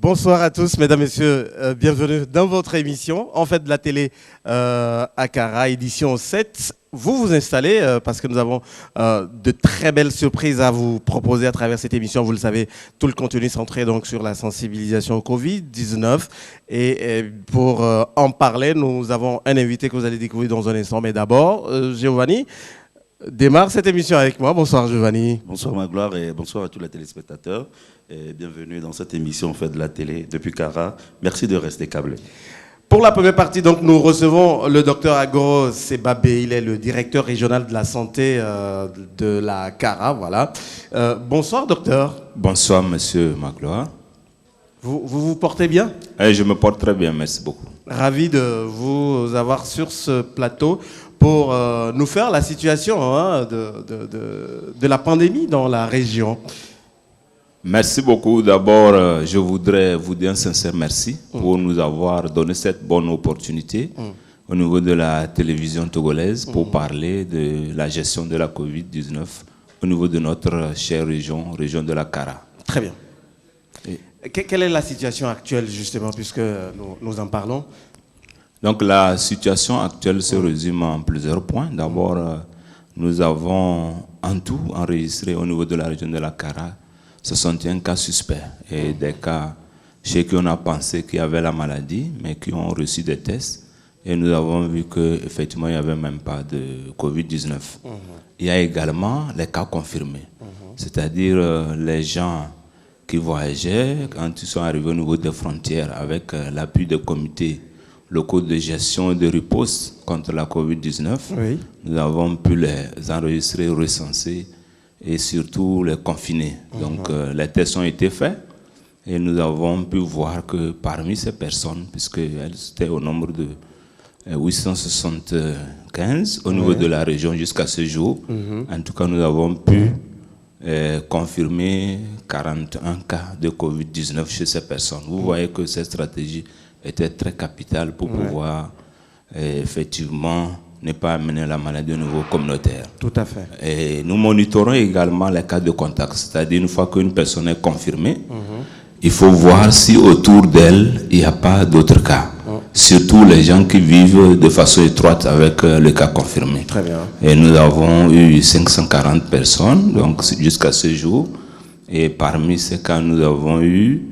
Bonsoir à tous, mesdames, messieurs, bienvenue dans votre émission, en fait de la télé Akara, édition 7. Vous vous installez parce que nous avons de très belles surprises à vous proposer à travers cette émission. Vous le savez, tout le contenu centré donc sur la sensibilisation au Covid-19. Et pour en parler, nous avons un invité que vous allez découvrir dans un instant. Mais d'abord, Giovanni démarre cette émission avec moi. Bonsoir Giovanni. Bonsoir Magloire et bonsoir à tous les téléspectateurs. Et bienvenue dans cette émission fait de la télé depuis Kara. Merci de rester câblé. Pour la première partie, donc, nous recevons le docteur Agoro Sebabé. Il est le directeur régional de la santé de la Kara. Voilà. Bonsoir docteur. Bonsoir monsieur Magloire. Vous portez bien? Je me porte très bien, merci beaucoup. Ravi de vous avoir sur ce plateau pour nous faire la situation de la pandémie dans la région. Merci beaucoup. D'abord, je voudrais vous dire un sincère merci pour nous avoir donné cette bonne opportunité au niveau de la télévision togolaise pour parler de la gestion de la Covid-19 au niveau de notre chère région de la Kara. Très bien. Quelle est la situation actuelle, justement, puisque nous en parlons? Donc, la situation actuelle se résume en plusieurs points. D'abord, nous avons en tout enregistré au niveau de la région de la Kara 61 cas suspects et des cas chez qui on a pensé qu'il y avait la maladie, mais qui ont reçu des tests. Et nous avons vu qu'effectivement, il n'y avait même pas de Covid-19. Il y a également les cas confirmés, c'est-à-dire les gens qui voyageaient, quand ils sont arrivés au niveau des frontières avec l'appui des comités locaux de gestion et de riposte contre la Covid-19, oui. Nous avons pu les enregistrer, recenser et surtout les confiner. Donc les tests ont été faits et nous avons pu voir que parmi ces personnes, puisqu'elles étaient au nombre de 875 au niveau de la région jusqu'à ce jour, en tout cas nous avons pu confirmer 41 cas de Covid-19 chez ces personnes. Vous voyez que cette stratégie était très capitale pour pouvoir effectivement ne pas amener la maladie au niveau communautaire. Tout à fait. Et nous monitorons également les cas de contact, c'est-à-dire une fois qu'une personne est confirmée, il faut voir si autour d'elle, il n'y a pas d'autres cas. Surtout les gens qui vivent de façon étroite avec le cas confirmé. Très bien. Et nous avons eu 540 personnes donc jusqu'à ce jour. Et parmi ces cas, nous avons eu,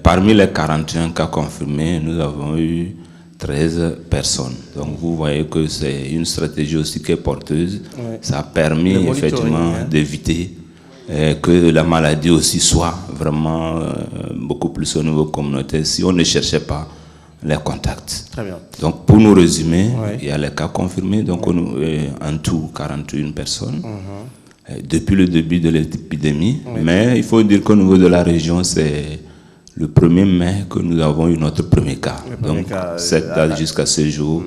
parmi les 41 cas confirmés, nous avons eu 13 personnes. Donc vous voyez que c'est une stratégie aussi qui est porteuse. Ouais. Ça a permis effectivement d'éviter que la maladie aussi soit vraiment beaucoup plus au niveau communautaire si on ne cherchait pas les contacts. Très bien. Donc pour nous résumer, il y a les cas confirmés, donc en tout 41 personnes depuis le début de l'épidémie. Mais il faut dire qu'au niveau de la région, c'est le 1er mai que nous avons eu notre premier cas. Donc, cette date jusqu'à ce jour,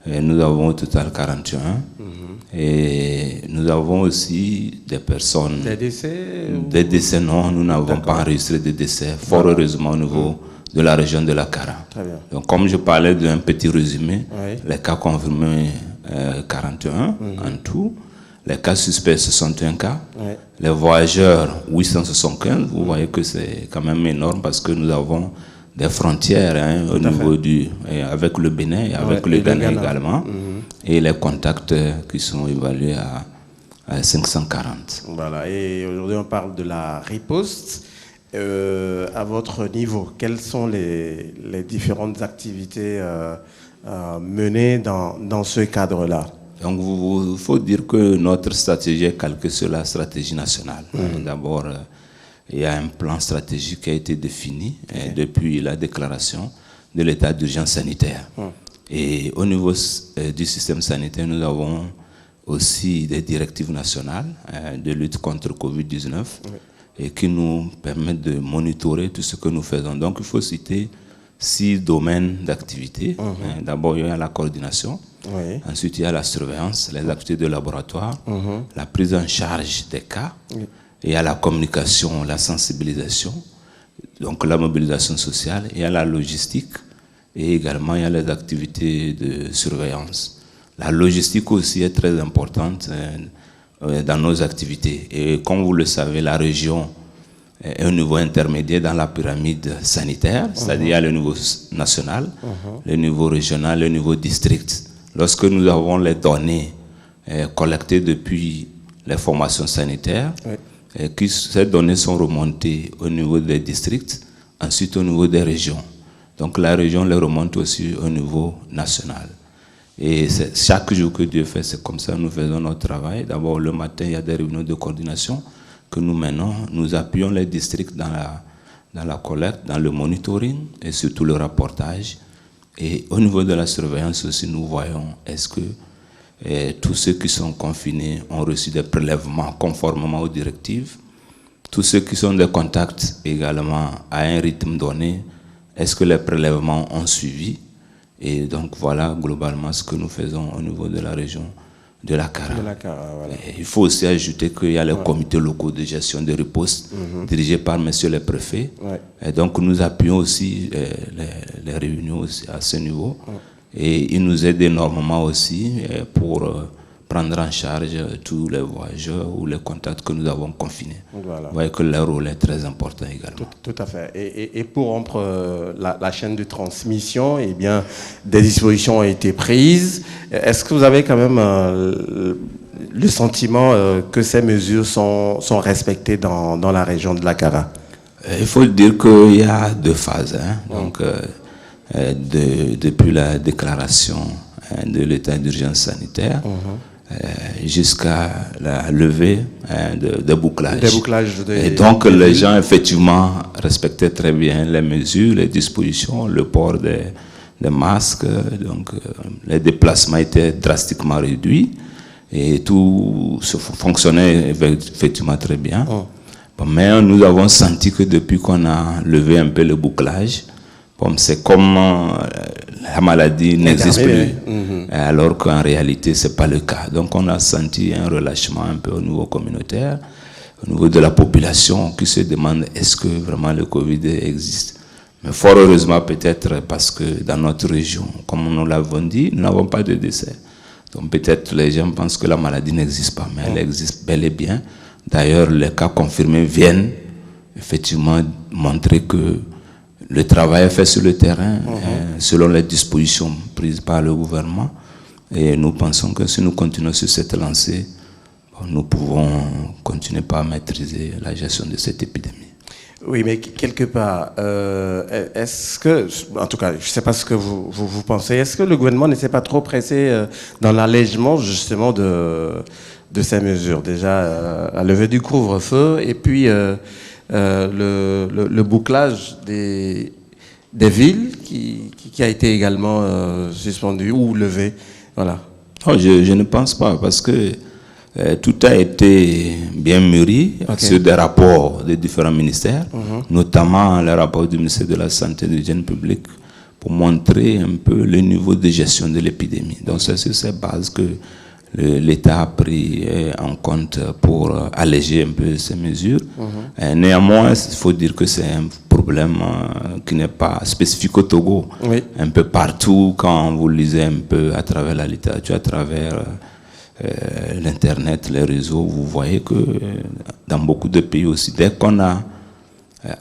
et nous avons au total 41. Et nous avons aussi des personnes... Des décès Des décès, non, nous n'avons pas enregistré de décès, fort heureusement au niveau de la région de la Kara. Très bien. Donc, comme je parlais d'un petit résumé, les cas confirmés 41 en tout. Les cas suspects, 61 cas. Les voyageurs, 875. Vous voyez que c'est quand même énorme parce que nous avons des frontières au niveau avec le Bénin et avec le Ghana également. Et les contacts qui sont évalués à 540. Voilà. Et aujourd'hui, on parle de la riposte. À votre niveau, quelles sont les différentes activités menées dans ce cadre-là? Donc, il faut dire que notre stratégie est calquée sur la stratégie nationale. D'abord, il y a un plan stratégique qui a été défini depuis la déclaration de l'état d'urgence sanitaire. Et au niveau du système sanitaire, nous avons aussi des directives nationales de lutte contre le Covid-19 et qui nous permettent de monitorer tout ce que nous faisons. Donc, il faut citer 6 domaines d'activité. D'abord, il y a la coordination. Ensuite, il y a la surveillance, les activités de laboratoire, la prise en charge des cas, il y a la communication, la sensibilisation, donc la mobilisation sociale, il y a la logistique et également il y a les activités de surveillance. La logistique aussi est très importante dans nos activités. Et comme vous le savez, la région un niveau intermédiaire dans la pyramide sanitaire, c'est-à-dire il y a le niveau national, le niveau régional, le niveau district. Lorsque nous avons les données collectées depuis les formations sanitaires, ces données sont remontées au niveau des districts, ensuite au niveau des régions. Donc la région les remonte aussi au niveau national. Et chaque jour que Dieu fait, c'est comme ça que nous faisons notre travail. D'abord, le matin, il y a des réunions de coordination que nous menons. Nous appuyons les districts dans la collecte, dans le monitoring et surtout le rapportage. Et au niveau de la surveillance aussi, nous voyons est-ce que tous ceux qui sont confinés ont reçu des prélèvements conformément aux directives. Tous ceux qui sont des contacts également à un rythme donné, est-ce que les prélèvements ont suivi? Et donc voilà globalement ce que nous faisons au niveau de la région de la Kara. Voilà. Il faut aussi ajouter qu'il y a les comités locaux de gestion de riposte dirigés par messieurs les préfets. Et donc nous appuyons aussi les réunions aussi à ce niveau. Et ils nous aident énormément aussi pour prendre en charge tous les voyageurs ou les contacts que nous avons confinés. Voilà. Vous voyez que leur rôle est très important également. Tout à fait. Et pour rompre la chaîne de transmission, eh bien, des dispositions ont été prises. Est-ce que vous avez quand même le sentiment que ces mesures sont respectées dans la région de la Kara? Il faut dire qu'il y a deux phases. Donc, depuis la déclaration de l'état d'urgence sanitaire, jusqu'à la levée des bouclages. Et donc les gens effectivement respectaient très bien les mesures, les dispositions, le port des masques, donc les déplacements étaient drastiquement réduits et tout fonctionnait effectivement très bien. Mais nous avons senti que depuis qu'on a levé un peu le bouclage, c'est comme la maladie n'existe plus, alors qu'en réalité, ce n'est pas le cas. Donc, on a senti un relâchement un peu au niveau communautaire, au niveau de la population qui se demande est-ce que vraiment le Covid existe. Mais fort heureusement, peut-être parce que dans notre région, comme nous l'avons dit, nous n'avons pas de décès. Donc, peut-être les gens pensent que la maladie n'existe pas, mais elle existe bel et bien. D'ailleurs, les cas confirmés viennent effectivement montrer que le travail est fait sur le terrain, selon les dispositions prises par le gouvernement. Et nous pensons que si nous continuons sur cette lancée, nous pouvons continuer par maîtriser la gestion de cette épidémie. Oui, mais quelque part, est-ce que, en tout cas, je ne sais pas ce que vous pensez, est-ce que le gouvernement ne s'est pas trop pressé dans l'allègement justement de ces mesures? Déjà, la levée du couvre-feu et puis le bouclage des villes qui a été également suspendu ou levé. Voilà. Oh, je ne pense pas parce que tout a été bien mûri sur des rapports des différents ministères, notamment le rapport du ministère de la Santé et de l'Hygiène publique pour montrer un peu le niveau de gestion de l'épidémie. Donc c'est sur ces bases que l'État a pris en compte pour alléger un peu ces mesures. Néanmoins, il faut dire que c'est un problème qui n'est pas spécifique au Togo. Un peu partout, quand vous lisez un peu à travers la littérature, à travers l'Internet, les réseaux, vous voyez que dans beaucoup de pays aussi, dès qu'on a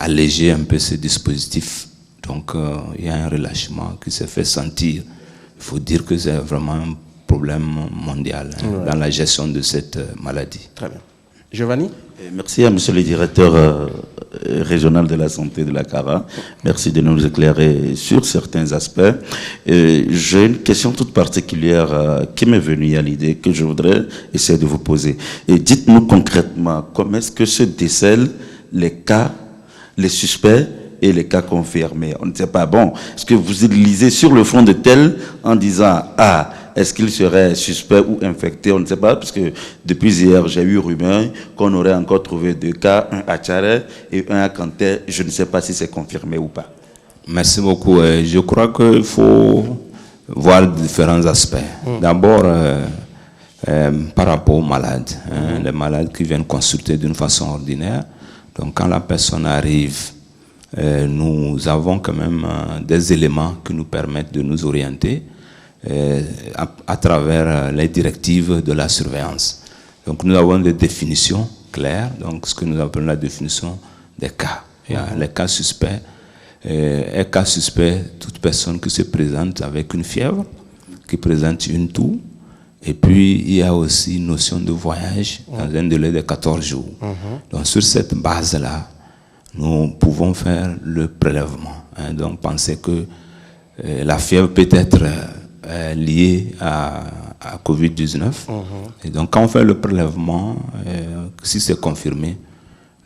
allégé un peu ces dispositifs, donc il y a un relâchement qui s'est fait sentir. Il faut dire que c'est vraiment un problème mondial dans la gestion de cette maladie. Très bien. Giovanni? Merci à monsieur le directeur régional de la santé de la Kara. Merci de nous éclairer sur certains aspects. J'ai une question toute particulière qui m'est venue à l'idée que je voudrais essayer de vous poser. Et dites-nous concrètement, comment est-ce que se décèlent les cas, les suspects et les cas confirmés? On ne sait pas. Bon, est-ce que vous lisez sur le fond de tel en disant « Ah, est-ce qu'il serait suspect ou infecté ?» On ne sait pas, parce que depuis hier, j'ai eu rumeur qu'on aurait encore trouvé 2 cas, un à Tchare et un à Kanté. Je ne sais pas si c'est confirmé ou pas. Merci beaucoup. Je crois qu'il faut voir différents aspects. D'abord, par rapport aux malades, les malades qui viennent consulter d'une façon ordinaire. Donc, quand la personne arrive, nous avons quand même des éléments qui nous permettent de nous orienter à travers les directives de la surveillance. Donc nous avons des définitions claires, donc ce que nous appelons la définition des cas. Il y a les cas suspects. Un cas suspect, toute personne qui se présente avec une fièvre, qui présente une toux. Et puis, il y a aussi une notion de voyage dans un délai de 14 jours. Donc, sur cette base-là, nous pouvons faire le prélèvement. Donc, pensez que la fièvre peut être liée à Covid-19. Et donc, quand on fait le prélèvement, si c'est confirmé,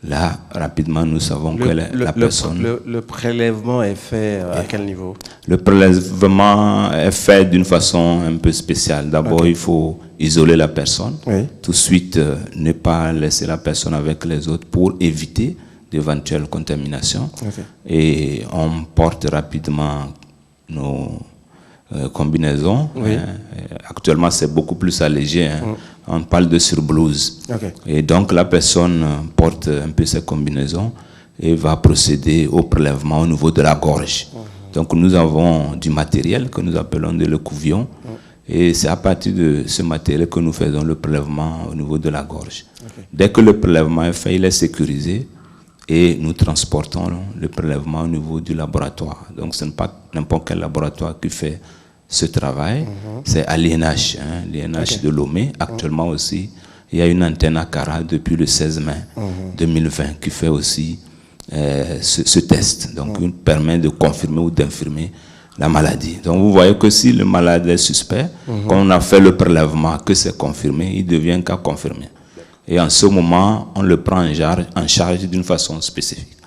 là, rapidement, nous savons que la personne... Le prélèvement est fait à quel niveau? Le prélèvement est fait d'une façon un peu spéciale. D'abord, il faut isoler la personne. Tout de suite, ne pas laisser la personne avec les autres pour éviter d'éventuelles contaminations. Et on porte rapidement nos combinaisons. Actuellement, c'est beaucoup plus allégé. On parle de surblouse. Et donc, la personne porte un peu ses combinaisons et va procéder au prélèvement au niveau de la gorge. Donc, nous avons du matériel que nous appelons de l'écouvillon. Et c'est à partir de ce matériel que nous faisons le prélèvement au niveau de la gorge. Dès que le prélèvement est fait, il est sécurisé et nous transportons le prélèvement au niveau du laboratoire. Donc, ce n'est pas n'importe quel laboratoire qui fait ce travail, c'est à l'INH, l'INH de Lomé. Actuellement aussi, il y a une antenne à Cara depuis le 16 mai 2020 qui fait aussi ce test. Donc, il permet de confirmer ou d'infirmer la maladie. Donc, vous voyez que si le malade est suspect, quand on a fait le prélèvement, que c'est confirmé, il devient cas confirmé. Et en ce moment, on le prend en charge d'une façon spécifique.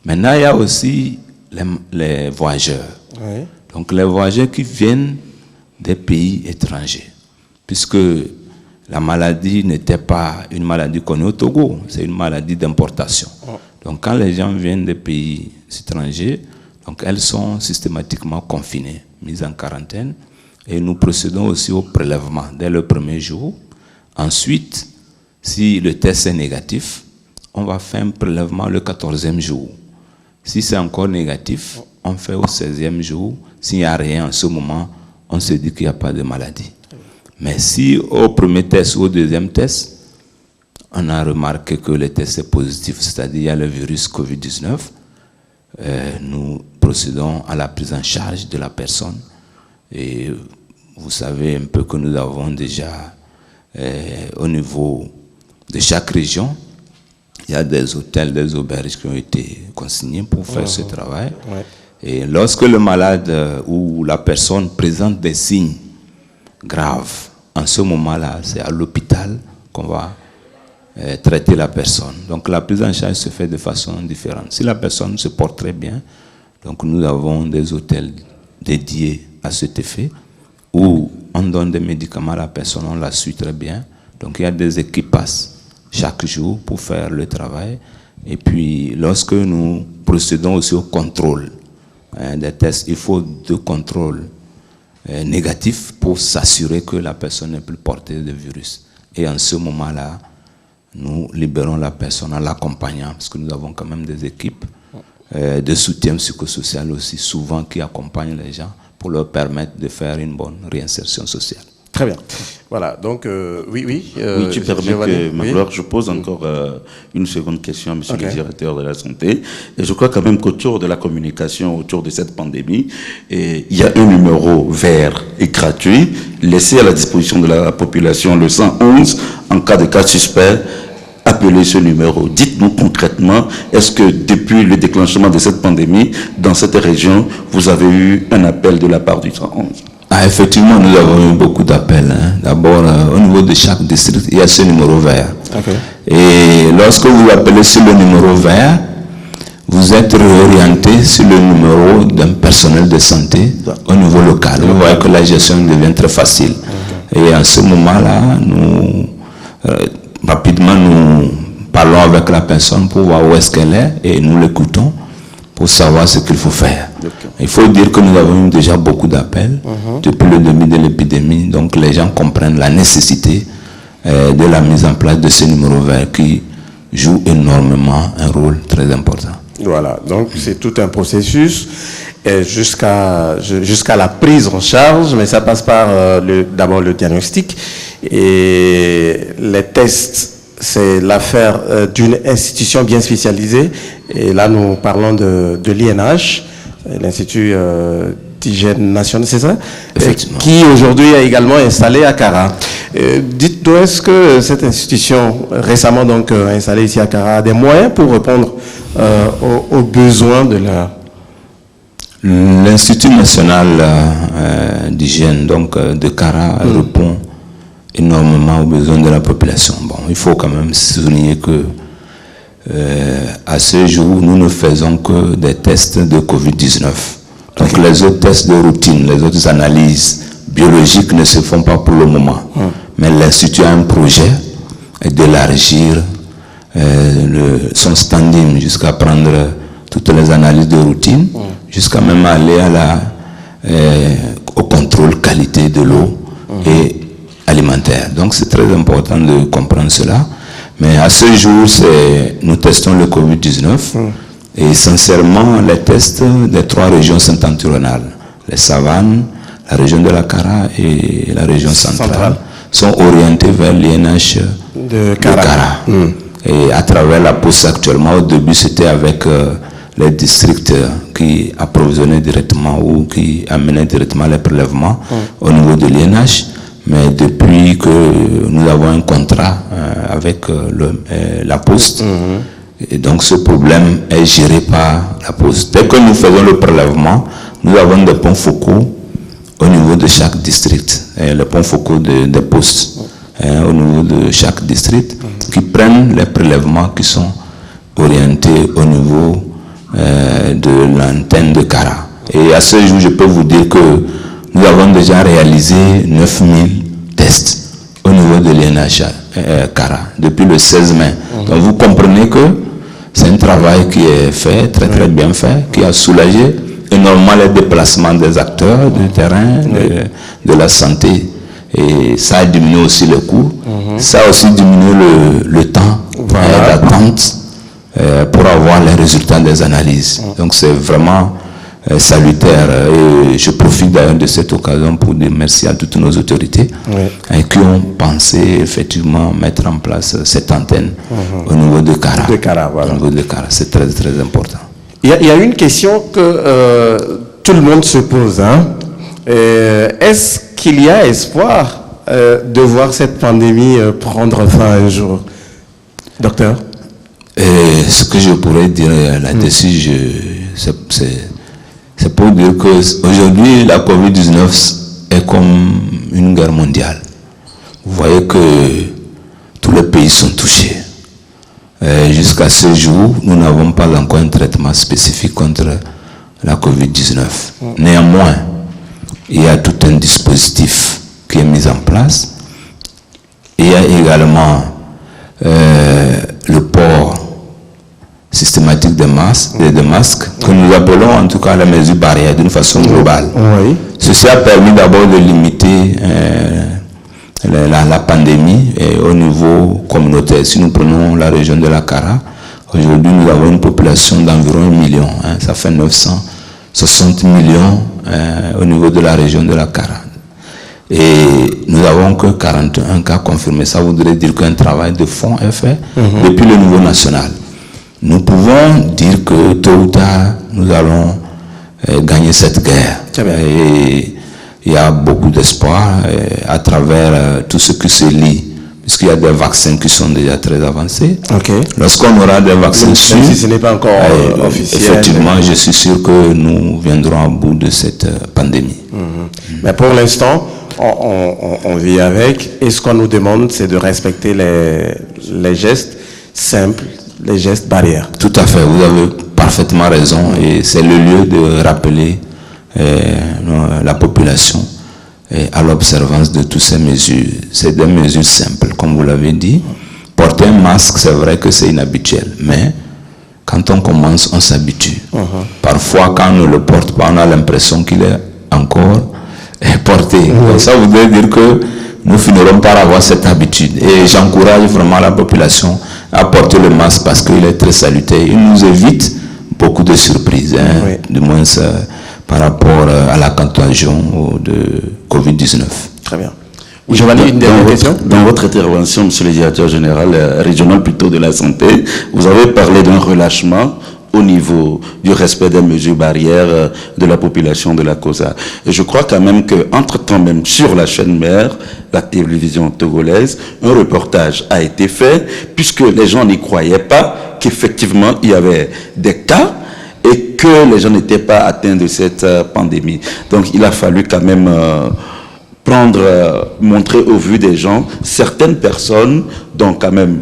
Maintenant, il y a aussi les voyageurs. Donc, les voyageurs qui viennent des pays étrangers, puisque la maladie n'était pas une maladie connue au Togo, c'est une maladie d'importation. Donc, quand les gens viennent des pays étrangers, donc elles sont systématiquement confinées, mises en quarantaine, et nous procédons aussi au prélèvement dès le premier jour. Ensuite, si le test est négatif, on va faire un prélèvement le 14e jour. Si c'est encore négatif, on fait au 16e jour. S'il n'y a rien en ce moment, on se dit qu'il n'y a pas de maladie. Mais si au premier test ou au deuxième test, on a remarqué que le test est positif, c'est-à-dire qu'il y a le virus Covid-19, nous procédons à la prise en charge de la personne. Et vous savez un peu que nous avons déjà, au niveau de chaque région, il y a des hôtels, des auberges qui ont été consignés pour faire ce travail. Et lorsque le malade ou la personne présente des signes graves, en ce moment-là, c'est à l'hôpital qu'on va traiter la personne. Donc la prise en charge se fait de façon différente. Si la personne se porte très bien, donc nous avons des hôtels dédiés à cet effet, où on donne des médicaments à la personne, on la suit très bien. Donc il y a des équipes qui passent chaque jour pour faire le travail. Et puis lorsque nous procédons aussi au contrôle des tests, il faut 2 contrôles négatifs pour s'assurer que la personne n'est plus porteuse de virus. Et en ce moment-là, nous libérons la personne en l'accompagnant, parce que nous avons quand même des équipes de soutien psychosocial aussi, souvent qui accompagnent les gens pour leur permettre de faire une bonne réinsertion sociale. Très bien. Voilà, donc oui, tu permets que, Magloire, je pose encore une seconde question à monsieur le directeur de la santé. Et je crois quand même qu'autour de la communication, autour de cette pandémie, il y a un numéro vert et gratuit laissé à la disposition de la population, le 111, en cas de cas suspect. Appelez ce numéro. Dites-nous concrètement, est-ce que depuis le déclenchement de cette pandémie, dans cette région, vous avez eu un appel de la part du 111? Effectivement, nous avons eu beaucoup d'appels. D'abord, au niveau de chaque district, il y a ce numéro vert. Et lorsque vous appelez sur le numéro vert, vous êtes réorienté sur le numéro d'un personnel de santé au niveau local. Vous voyez que la gestion devient très facile. Et en ce moment-là, rapidement, nous parlons avec la personne pour voir où est-ce qu'elle est et nous l'écoutons pour savoir ce qu'il faut faire. Il faut dire que nous avons eu déjà beaucoup d'appels depuis le début de l'épidémie, donc les gens comprennent la nécessité de la mise en place de ce numéro vert qui joue énormément un rôle très important. Voilà, donc c'est tout un processus jusqu'à la prise en charge, mais ça passe par d'abord le diagnostic et les tests c'est l'affaire d'une institution bien spécialisée. Et là, nous parlons de l'INH, l'Institut d'hygiène nationale, c'est ça? Qui aujourd'hui est également installé à Kara. Dites-nous, est-ce que cette institution, récemment donc installée ici à Kara, a des moyens pour répondre aux besoins de la... L'Institut national d'hygiène donc de Kara répond énormément aux besoins de la population. Bon, il faut quand même souligner que à ce jour, nous ne faisons que des tests de Covid-19. Donc les autres tests de routine, les autres analyses biologiques ne se font pas pour le moment. Mais l'Institut a un projet d'élargir son standing jusqu'à prendre toutes les analyses de routine, jusqu'à même aller au contrôle qualité de l'eau et alimentaire. Donc c'est très important de comprendre cela. Mais à ce jour, nous testons le Covid-19 et sincèrement, les tests des 3 régions septentrionales, les savanes, la région de la Kara et la région centrale, sont orientés vers l'INH de Kara. Et à travers la poste actuellement, au début c'était avec les districts qui approvisionnaient directement ou qui amenaient directement les prélèvements au niveau de l'INH. Mais depuis que nous avons un contrat avec la Poste, et donc ce problème est géré par la Poste. Dès que nous faisons le prélèvement, nous avons des points focaux au niveau de chaque district, les points focaux des postes au niveau de chaque district, qui prennent les prélèvements qui sont orientés au niveau de l'antenne de Kara. Et à ce jour, je peux vous dire que nous avons déjà réalisé 9000 tests au niveau de l'INH Kara depuis le 16 mai. Donc vous comprenez que c'est un travail qui est fait, très très bien fait, qui a soulagé énormément les déplacements des acteurs du terrain, de la santé. Et ça a diminué aussi le coût. Ça a aussi diminué le temps d'attente pour avoir les résultats des analyses. Donc c'est vraiment salutaire. Et je profite d'ailleurs de cette occasion pour dire merci à toutes nos autorités qui ont pensé effectivement mettre en place cette antenne au niveau de Kara. Au niveau de Kara, c'est très très important. Il y a une question que tout le monde se pose. Est-ce qu'il y a espoir de voir cette pandémie prendre fin un jour, docteur? Ce que je pourrais dire là-dessus, c'est pour dire qu'aujourd'hui, la Covid-19 est comme une guerre mondiale. Vous voyez que tous les pays sont touchés. Jusqu'à ce jour, nous n'avons pas encore un traitement spécifique contre la Covid-19. Néanmoins, il y a tout un dispositif qui est mis en place. Il y a également le port systématique des masques, que nous appelons en tout cas la mesure barrière d'une façon globale. Ceci a permis d'abord de limiter la pandémie au niveau communautaire. Si nous prenons la région de la Kara, aujourd'hui nous avons une population d'environ 1 million. Ça fait 960 millions au niveau de la région de la Kara. Et nous n'avons que 41 cas confirmés. Ça voudrait dire qu'un travail de fond est fait depuis le niveau national. Nous pouvons dire que tôt ou tard, nous allons gagner cette guerre. Et il y a beaucoup d'espoir à travers tout ce qui se lie, puisqu'il y a des vaccins qui sont déjà très avancés. Lorsqu'on aura des vaccins sûrs, si ce n'est pas encore officiel, effectivement, je suis sûr que nous viendrons à bout de cette pandémie. Mais pour l'instant, on vit avec, et ce qu'on nous demande, c'est de respecter les gestes simples, les gestes barrières. Tout à fait, vous avez parfaitement raison, et c'est le lieu de rappeler la population à l'observance de toutes ces mesures. C'est des mesures simples, comme vous l'avez dit. Porter un masque, c'est vrai que c'est inhabituel, mais quand on commence, on s'habitue. Parfois, quand on ne le porte pas, on a l'impression qu'il est encore porté. Donc ça voudrait dire que nous finirons par avoir cette habitude. Et j'encourage vraiment la population à porter le masque parce qu'il est très salutaire. Il nous évite beaucoup de surprises, du moins par rapport à la contagion de Covid-19. Très bien. Oui, Giovanni, une dernière question. Dans votre intervention, monsieur le directeur général régional plutôt de la santé, vous avez parlé d'un relâchement au niveau du respect des mesures barrières de la population de la COSA. Et je crois quand même qu'entre-temps, même sur la chaîne mère, la télévision togolaise, un reportage a été fait, puisque les gens n'y croyaient pas qu'effectivement il y avait des cas et que les gens n'étaient pas atteints de cette pandémie. Donc il a fallu quand même montrer au vu des gens certaines personnes, donc quand même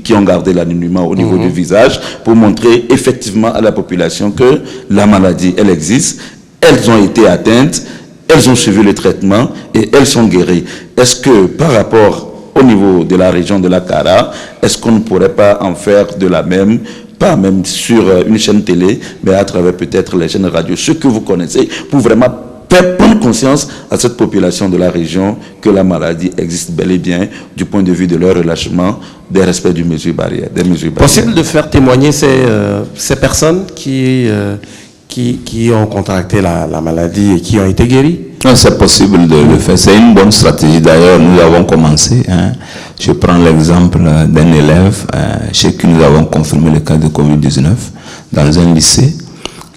qui ont gardé l'anonymat au niveau du visage, pour montrer effectivement à la population que la maladie, elle existe, elles ont été atteintes, elles ont suivi le traitement et elles sont guéries. Est-ce que par rapport au niveau de la région de la Kara, est-ce qu'on ne pourrait pas en faire de la même, pas même sur une chaîne télé, mais à travers peut-être les chaînes radio, ce que vous connaissez, pour vraiment faire prendre conscience à cette population de la région que la maladie existe bel et bien du point de vue de leur relâchement, des respects des mesures barrières. Possible de faire témoigner ces personnes qui ont contracté la maladie et qui ont été guéries? C'est possible de le faire. C'est une bonne stratégie. D'ailleurs, nous avons commencé. Je prends l'exemple d'un élève chez qui nous avons confirmé le cas de Covid-19 dans un lycée.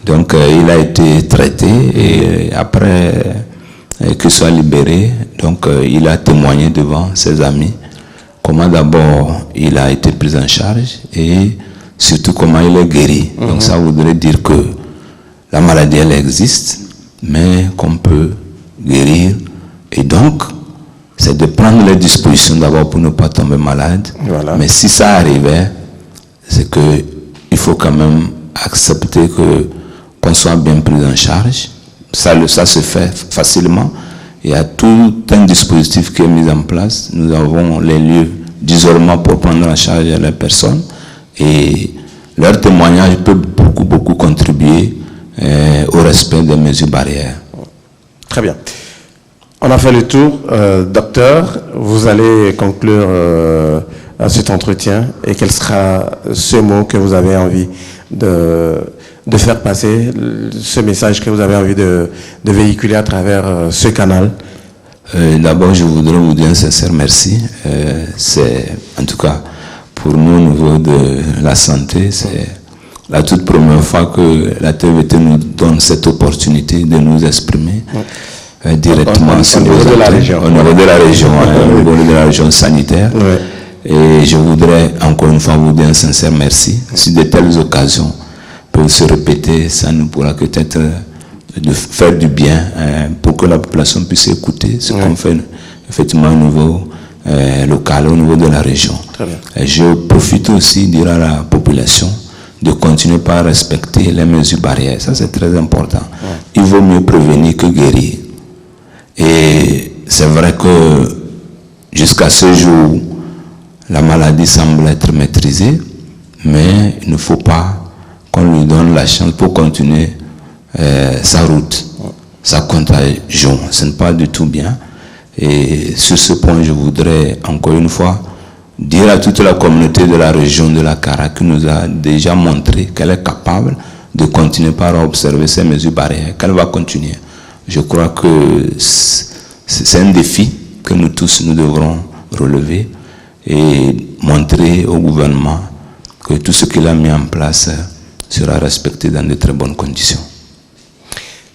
Donc, il a été traité et après qu'il soit libéré, donc il a témoigné devant ses amis comment d'abord il a été pris en charge et surtout comment il est guéri. Donc, ça voudrait dire que la maladie, elle existe, mais qu'on peut guérir. Et donc, c'est de prendre les dispositions d'abord pour ne pas tomber malade. Voilà. Mais si ça arrivait, c'est qu'il faut quand même accepter qu'on soit bien pris en charge. Ça se fait facilement. Il y a tout un dispositif qui est mis en place. Nous avons les lieux d'isolement pour prendre en charge les personnes. Et leur témoignage peut beaucoup contribuer au respect des mesures barrières. Très bien. On a fait le tour. Docteur, vous allez conclure cet entretien. Et quel sera ce mot que vous avez envie de faire passer, ce message que vous avez envie de véhiculer à travers ce canal? D'abord, je voudrais vous dire un sincère merci. C'est, en tout cas, pour nous, au niveau de la santé, c'est la toute première fois que la TVT nous donne cette opportunité de nous exprimer directement sur au niveau de la région. Au niveau de la région, au niveau de la région sanitaire. Et je voudrais encore une fois vous dire un sincère merci. Si de telles occasions peuvent se répéter, ça nous pourra peut-être de faire du bien pour que la population puisse écouter ce qu'on fait effectivement au niveau local, au niveau de la région. Et je profite aussi de dire à la population de continuer par respecter les mesures barrières. Ça, c'est très important. Il vaut mieux prévenir que guérir. Et c'est vrai que jusqu'à ce jour, la maladie semble être maîtrisée, mais il ne faut pas qu'on lui donne la chance pour continuer sa route, sa contagion. Ce n'est pas du tout bien. Et sur ce point, je voudrais encore une fois dire à toute la communauté de la région de la Kara qui nous a déjà montré qu'elle est capable de continuer par observer ces mesures barrières, qu'elle va continuer. Je crois que c'est un défi que nous tous nous devrons relever et montrer au gouvernement que tout ce qu'il a mis en place sera respecté dans de très bonnes conditions.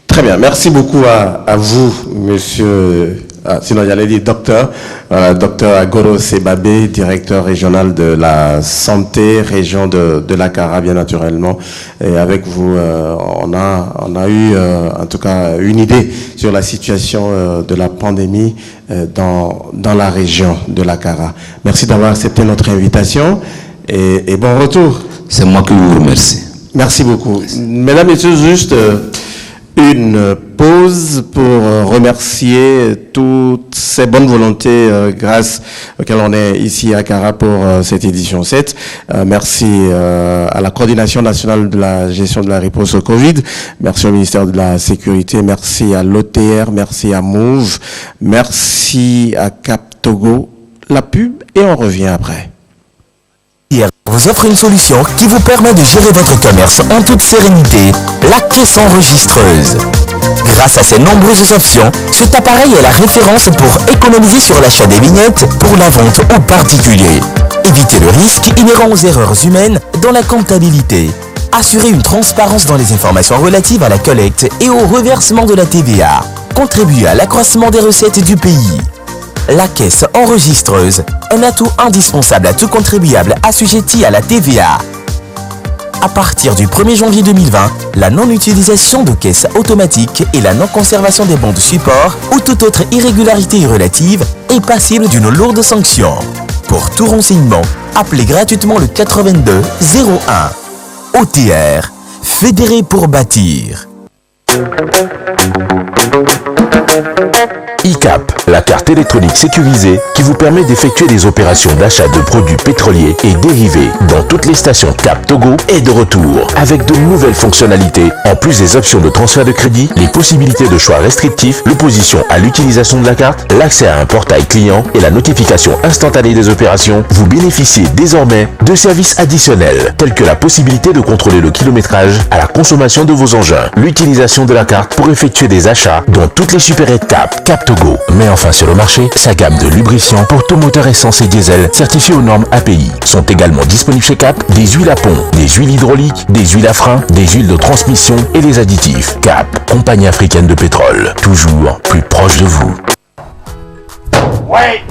Très bien, merci beaucoup à vous, monsieur, sinon j'allais dire docteur Agoro Sebabé, directeur régional de la santé, région de la Kara, bien naturellement. Et avec vous, on a eu en tout cas une idée sur la situation de la pandémie dans la région de la Kara. Merci d'avoir accepté notre invitation et bon retour. C'est moi qui vous remercie. Merci beaucoup. Mesdames et messieurs, juste une pause pour remercier toutes ces bonnes volontés grâce auxquelles on est ici à Kara pour cette édition 7. Merci à la coordination nationale de la gestion de la riposte au Covid. Merci au ministère de la Sécurité. Merci à l'OTR. Merci à Move. Merci à Cap Togo. La pub et on revient après. Vous offre une solution qui vous permet de gérer votre commerce en toute sérénité, la caisse enregistreuse. Grâce à ses nombreuses options, cet appareil est la référence pour économiser sur l'achat des vignettes pour la vente aux particuliers. Évitez le risque inhérent aux erreurs humaines dans la comptabilité. Assurez une transparence dans les informations relatives à la collecte et au reversement de la TVA. Contribuez à l'accroissement des recettes du pays. La caisse enregistreuse, un atout indispensable à tout contribuable assujetti à la TVA. À partir du 1er janvier 2020, la non-utilisation de caisses automatiques et la non-conservation des bons de support ou toute autre irrégularité relative est passible d'une lourde sanction. Pour tout renseignement, appelez gratuitement le 82 01. OTR, Fédéré pour bâtir. ICAP, la carte électronique sécurisée qui vous permet d'effectuer des opérations d'achat de produits pétroliers et dérivés dans toutes les stations CAP Togo est de retour avec de nouvelles fonctionnalités. En plus des options de transfert de crédit, les possibilités de choix restrictifs, l'opposition à l'utilisation de la carte, l'accès à un portail client et la notification instantanée des opérations, vous bénéficiez désormais de services additionnels tels que la possibilité de contrôler le kilométrage à la consommation de vos engins, l'utilisation de la carte pour effectuer des achats dans toutes les supérettes CAP Togo met enfin sur le marché sa gamme de lubrifiants pour tout moteur essence et diesel certifiés aux normes API. Sont également disponibles chez CAP des huiles à pont, des huiles hydrauliques, des huiles à frein, des huiles de transmission et des additifs. CAP, compagnie africaine de pétrole, toujours plus proche de vous. Ouais,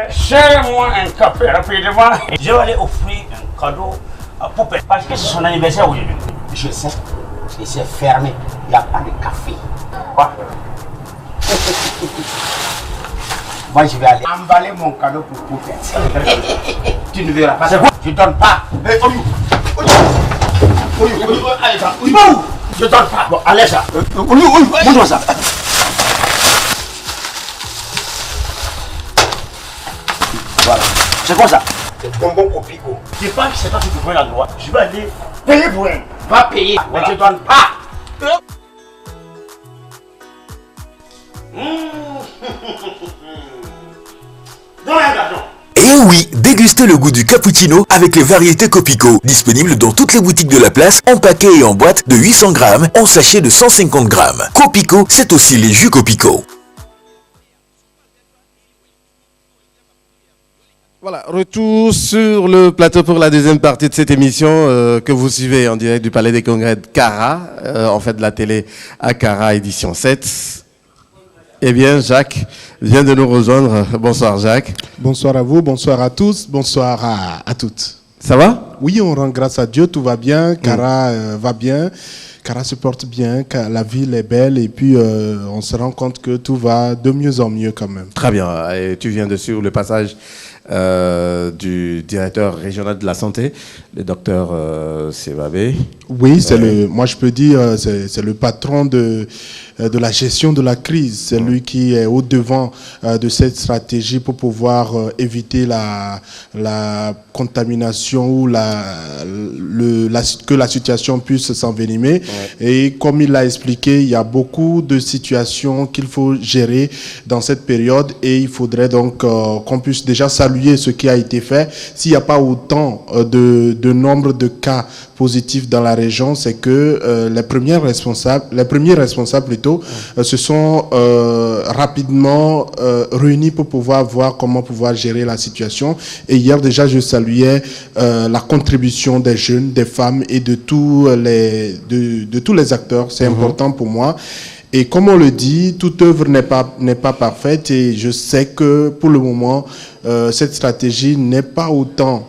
serre-moi un café rapidement. Je vais aller offrir un cadeau à Poupée parce que c'est son anniversaire aujourd'hui. Je sais, et c'est fermé, il n'y a pas de café. Quoi? Moi je vais aller emballer mon cadeau pour Poupée. Tu ne verras pas. Je donne pas. Je donne pas. Bon, allez ça. Montre-moi ça. Voilà. C'est quoi ça? C'est bonbon copico. Je sais pas que c'est toi qui te prends la loi. Je vais aller payer pour elle. Va payer. Voilà. Mais je donne pas. Et oui, dégustez le goût du cappuccino avec les variétés Copico, disponibles dans toutes les boutiques de la place, en paquet et en boîte de 800 grammes, en sachet de 150 grammes. Copico, c'est aussi les jus Copico. Voilà, retour sur le plateau pour la deuxième partie de cette émission que vous suivez en direct du Palais des Congrès de Cara, en fait de la télé à Cara, édition 7. Eh bien, Jacques vient de nous rejoindre. Bonsoir, Jacques. Bonsoir à vous, bonsoir à tous, bonsoir à toutes. Ça va? Oui, on rend grâce à Dieu, tout va bien, Cara va bien, Cara se porte bien, la ville est belle et puis on se rend compte que tout va de mieux en mieux quand même. Très bien. Et tu viens de suivre le passage du directeur régional de la santé, le docteur Sebabé. Oui, moi je peux dire, c'est le patron de la gestion de la crise. C'est lui qui est au devant de cette stratégie pour pouvoir éviter la contamination ou que la situation puisse s'envenimer. Et comme il l'a expliqué, il y a beaucoup de situations qu'il faut gérer dans cette période et il faudrait donc qu'on puisse déjà saluer ce qui a été fait. S'il n'y a pas autant de nombre de cas positifs dans la région, c'est que les premiers responsables plutôt se sont rapidement réunis pour pouvoir voir comment pouvoir gérer la situation. Et hier déjà, je saluais la contribution des jeunes, des femmes et de tous les acteurs. C'est important pour moi. Et comme on le dit, toute œuvre n'est pas parfaite et je sais que pour le moment, cette stratégie n'est pas autant...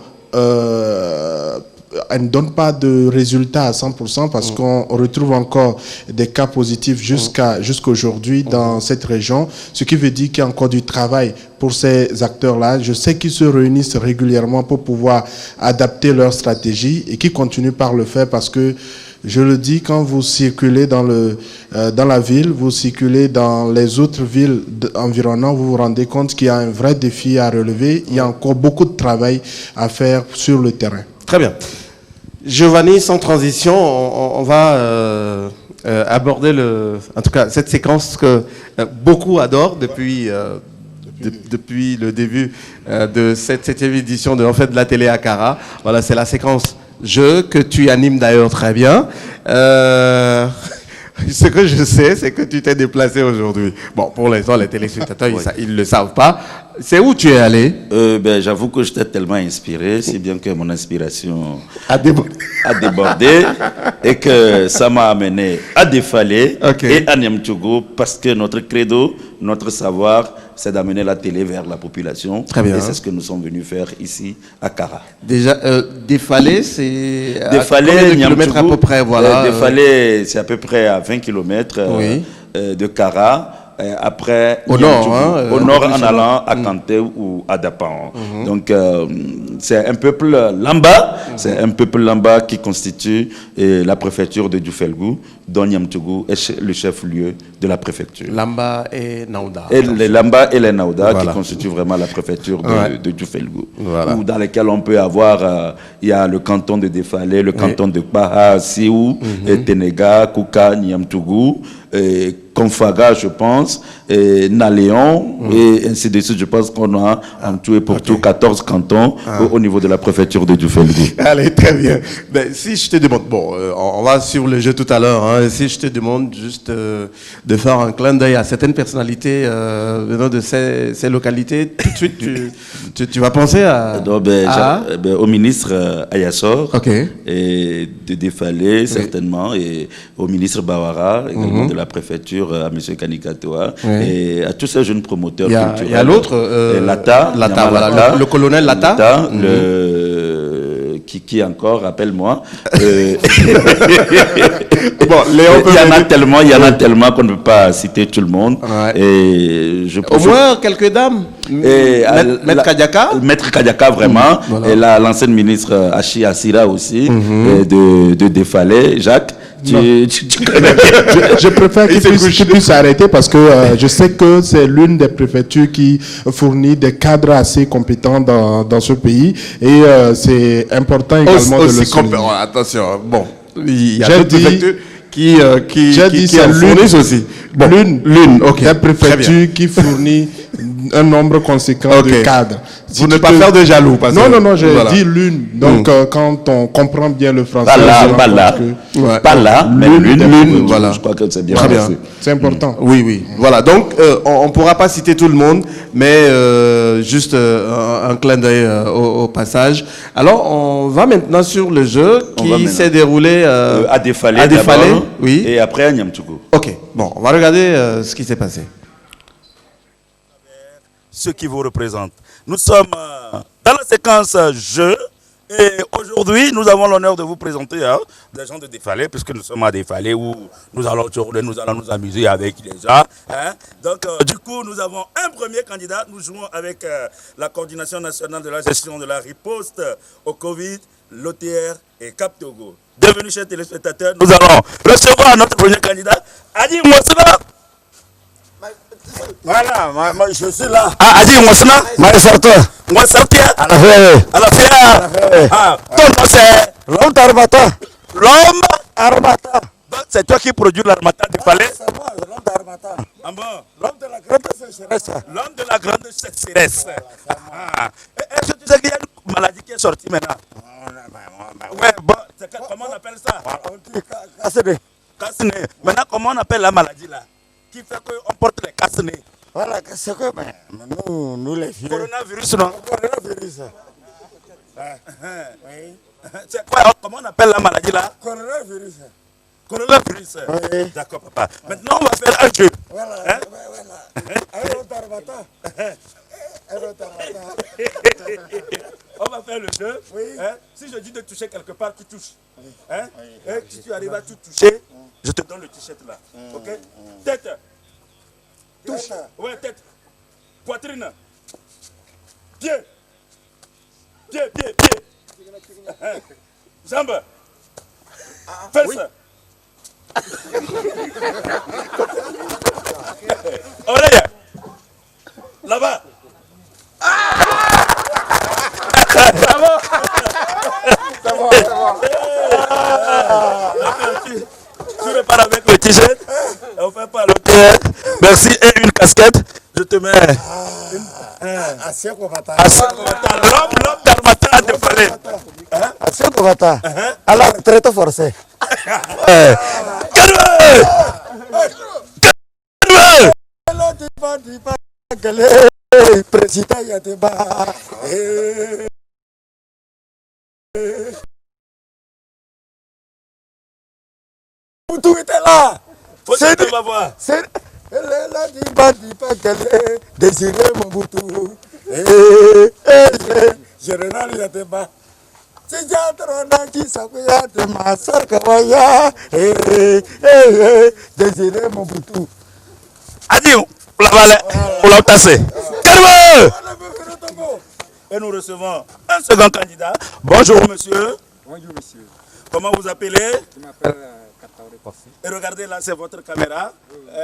elle ne donne pas de résultats à 100% parce qu'on retrouve encore des cas positifs jusqu'à aujourd'hui dans cette région, ce qui veut dire qu'il y a encore du travail pour ces acteurs-là. Je sais qu'ils se réunissent régulièrement pour pouvoir adapter leur stratégie et qu'ils continuent par le faire parce que je le dis, quand vous circulez dans la ville, vous circulez dans les autres villes environnantes, vous vous rendez compte qu'il y a un vrai défi à relever. Il y a encore beaucoup de travail à faire sur le terrain. Très bien. Giovanni, sans transition, on va aborder en tout cas cette séquence que beaucoup adorent depuis le début de cette 7e édition de la télé à Cara. Voilà, c'est la séquence jeu que tu animes d'ailleurs très bien. Ce que je sais, c'est que tu t'es déplacé aujourd'hui. Bon, pour l'instant, les téléspectateurs, ils ne le savent pas. C'est où tu es allé? J'avoue que j'étais tellement inspiré, si bien que mon inspiration À débordé. a débordé et que ça m'a amené à Défalé et à Niamtougou parce que notre credo, notre savoir, c'est d'amener la télé vers la population. Très bien. Et c'est ce que nous sommes venus faire ici à Kara. Déjà, Défalé, c'est Défalé, combien de kilomètres à peu près, voilà. Défalé, c'est à peu près à 20 km de Kara. Après, au nord, au nord en allant à Kanté ou à Dapan. Donc, c'est un peuple Lamba, c'est un peuple Lamba qui constitue la préfecture de Djufelgou, dont Niamtougou est le chef-lieu de la préfecture. Lamba et Naouda. Et les Lamba et les Naouda qui constituent vraiment la préfecture de Djufelgou. Voilà. Dans lesquels on peut avoir, il y a le canton de Défalé, le canton de Baha, Siou, Ténéga, Kouka, Niamtougou, Konfaga, je pense, et Naléon, et ainsi de suite. Je pense qu'on a en tout et pour tout 14 cantons au niveau de la préfecture de Djufelgou. Allez, très bien. Ben, si je te demande, bon, on va sur le jeu tout à l'heure, hein, si je te demande juste de faire un clin d'œil à certaines personnalités venant de ces localités, tout de suite, tu vas penser à... Au ministre Ayassor, et de Défalé, certainement, et au ministre Bawara, également de la préfecture, à M. Kanikatoa, et à tous ces jeunes promoteurs culturels. Il y a l'autre, Lata, voilà, le colonel Lata. Qui encore, rappelle-moi. Bon, Léon, il y en a tellement qu'on ne peut pas citer tout le monde. Et au moins quelques dames. Maître Kadiaka. Maître Kadiaka, vraiment. Et l'ancienne ministre Achi Assira aussi, de Défalé, Jacques. Je préfère qu'il puisse s'arrêter parce que je sais que c'est l'une des préfectures qui fournit des cadres assez compétents dans ce pays et c'est important également de le souligner. Attention, bon, il y a d'autres préfectures qui en fournissent aussi. Bon, l'une des préfectures qui fournit un nombre conséquent de cadres. Vous ne pas faire de jaloux. Non, j'ai dit l'une. Donc, quand on comprend bien le français... Pas là, mais l'une. Voilà. Je crois que c'est bien. Très bien. C'est important. Oui. Voilà. Donc, on ne pourra pas citer tout le monde, mais juste un clin d'œil au passage. Alors, on va maintenant sur le jeu qui s'est déroulé à Défalé. Oui. Et après à Niamtougou. Ok. Bon, on va regarder ce qui s'est passé. Ce qui vous représente. Nous sommes dans la séquence jeu et aujourd'hui nous avons l'honneur de vous présenter des gens de Défalé puisque nous sommes à Défalé où nous allons nous amuser avec les gens. Donc du coup nous avons un premier candidat. Nous jouons avec la coordination nationale de la gestion de la riposte au Covid, l'OTR et Cap Togo. Bienvenue chers téléspectateurs. Nous allons recevoir notre premier candidat. Adi Moussina. Voilà, moi, je suis là. Adi Moussina. Moi, je sors. Moi, sortir. À la fin. À la fière. Ton nom c'est L'homme d'Armata. L'homme Armata. Donc c'est toi qui produis l'Armata du palais. C'est moi, l'homme d'Armata. Ah bon? L'homme de la grande sécheresse. L'homme de la grande sécheresse. Est-ce que tu sais qu'il y a une maladie qui est sortie maintenant? Ouais, bon, comment on appelle ça? On dit casse-nez. Casse-nez. Maintenant, comment on appelle la maladie là? Qui fait qu'on porte les casse-nez? Voilà, c'est que nous les vieux. Coronavirus, non? Coronavirus. Oui. C'est quoi? Comment on appelle la maladie là? Coronavirus. Coronavirus. Oui. D'accord, papa. Maintenant, on va faire un jeu. Voilà. Un autre Armata. On va faire le jeu. Oui. Si je dis de toucher quelque part, tu touches. Et si tu arrives à tout toucher, je te donne le t-shirt là. Ok? Tête. Touche. Ouais, tête. Poitrine. Pied. Pied. Jambe. Fesse. Oreille. Là-bas. Tu repars avec le t-shirt. On fait pas le t-shirt. Merci. Et une casquette. Je te mets. L'homme L'homme d'Armata de Palais. À ce Bogota, à la retraite forcée. Président Yateba. Tout était là. C'est ma voix. C'est Désiré Mobutu. Général Yateba. C'est Jadrona qui s'appelle de ma soeur Kawaya. Désiré Mobutu. Adieu. On l'a tassé. Calme. Et nous recevons un second candidat. Bonjour monsieur. Bonjour monsieur. Comment vous appelez? Je m'appelle Kataore Kossi. Et regardez là, c'est votre caméra.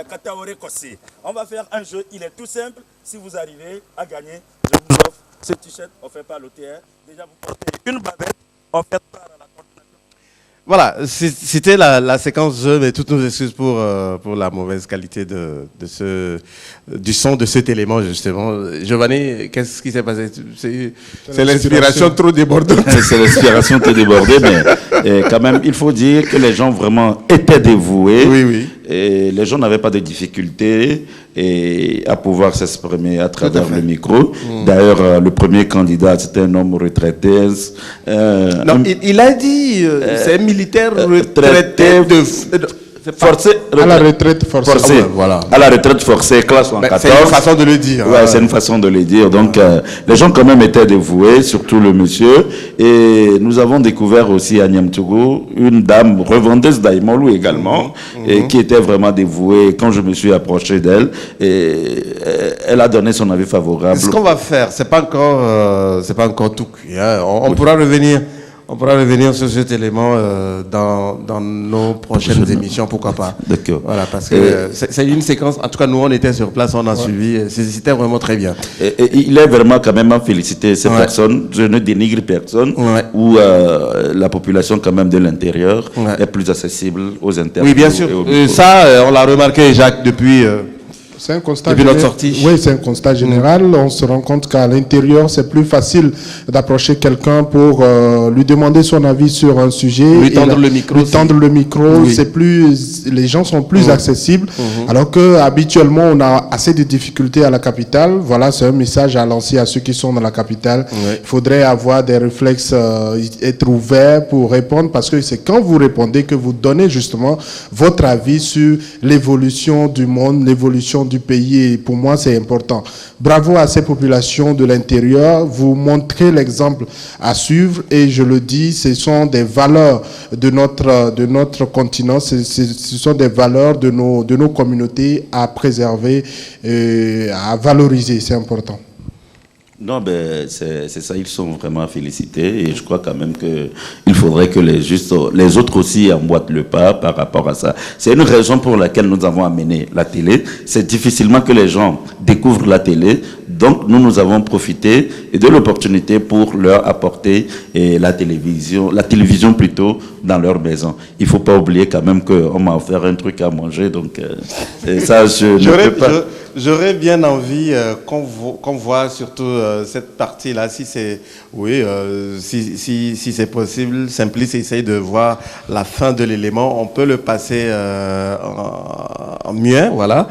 Kataore Kossi. On va faire un jeu, il est tout simple. Si vous arrivez à gagner, je vous offre ce t-shirt offert par l'OTR. Déjà, vous portez une bavette offerte par la coordination. Voilà, c'était la séquence jeu, mais toutes nos excuses pour la mauvaise qualité du son de cet élément, justement. Giovanni, qu'est-ce qui s'est passé? C'est l'inspiration trop débordante. C'est l'inspiration trop débordée, mais quand même, il faut dire que les gens vraiment étaient dévoués. Oui, oui. Et les gens n'avaient pas de difficultés à pouvoir s'exprimer à travers le micro. D'ailleurs, le premier candidat, c'était un homme retraité. Non, il a dit, c'est un militaire retraité forcé, à la retraite forcée. Voilà. À la retraite forcée, classe 114. C'est une façon de le dire. Ouais, c'est une façon de le dire. Donc, les gens quand même étaient dévoués, surtout le monsieur. Et nous avons découvert aussi à Niamtougou une dame revendeuse d'Aïmolou également, et qui était vraiment dévouée. Quand je me suis approché d'elle, elle a donné son avis favorable. Ce qu'on va faire, c'est pas encore tout cuit. Hein. On pourra revenir. On pourra revenir sur cet élément dans nos prochaines émissions, pourquoi pas. D'accord. Voilà, parce que c'est une séquence, en tout cas nous on était sur place, on a suivi, c'était vraiment très bien. Et il est vraiment quand même à féliciter ces personnes, je ne dénigre personne, où la population quand même de l'intérieur est plus accessible aux interviews. Oui, bien sûr. Ça, on l'a remarqué, Jacques, depuis... C'est un constat depuis notre sortie. Oui, c'est un constat général. On se rend compte qu'à l'intérieur, c'est plus facile d'approcher quelqu'un pour lui demander son avis sur un sujet. Lui tendre le micro. Lui tendre le micro. Oui. C'est plus, les gens sont plus accessibles. Alors que habituellement, on a assez de difficultés à la capitale. Voilà, c'est un message à lancer à ceux qui sont dans la capitale. Il faudrait avoir des réflexes, être ouvert pour répondre, parce que c'est quand vous répondez que vous donnez justement votre avis sur l'évolution du monde, l'évolution du pays, et pour moi c'est important. Bravo à ces populations de l'intérieur, vous montrez l'exemple à suivre, et je le dis, ce sont des valeurs de notre continent, ce sont des valeurs de nos communautés à préserver, à valoriser, c'est important. Non, ben, c'est ça, ils sont vraiment félicités, et je crois quand même qu'il faudrait que les autres aussi emboîtent le pas par rapport à ça. C'est une raison pour laquelle nous avons amené la télé. C'est difficilement que les gens découvrent la télé, donc nous avons profité de l'opportunité pour leur apporter la télévision plutôt dans leur maison. Il ne faut pas oublier quand même qu'on m'a offert un truc à manger, donc ça je ne peux pas. J'aurais bien envie qu'on voit surtout cette partie-là, si c'est si c'est possible. Simplice essaye de voir la fin de l'élément. On peut le passer en muet, voilà,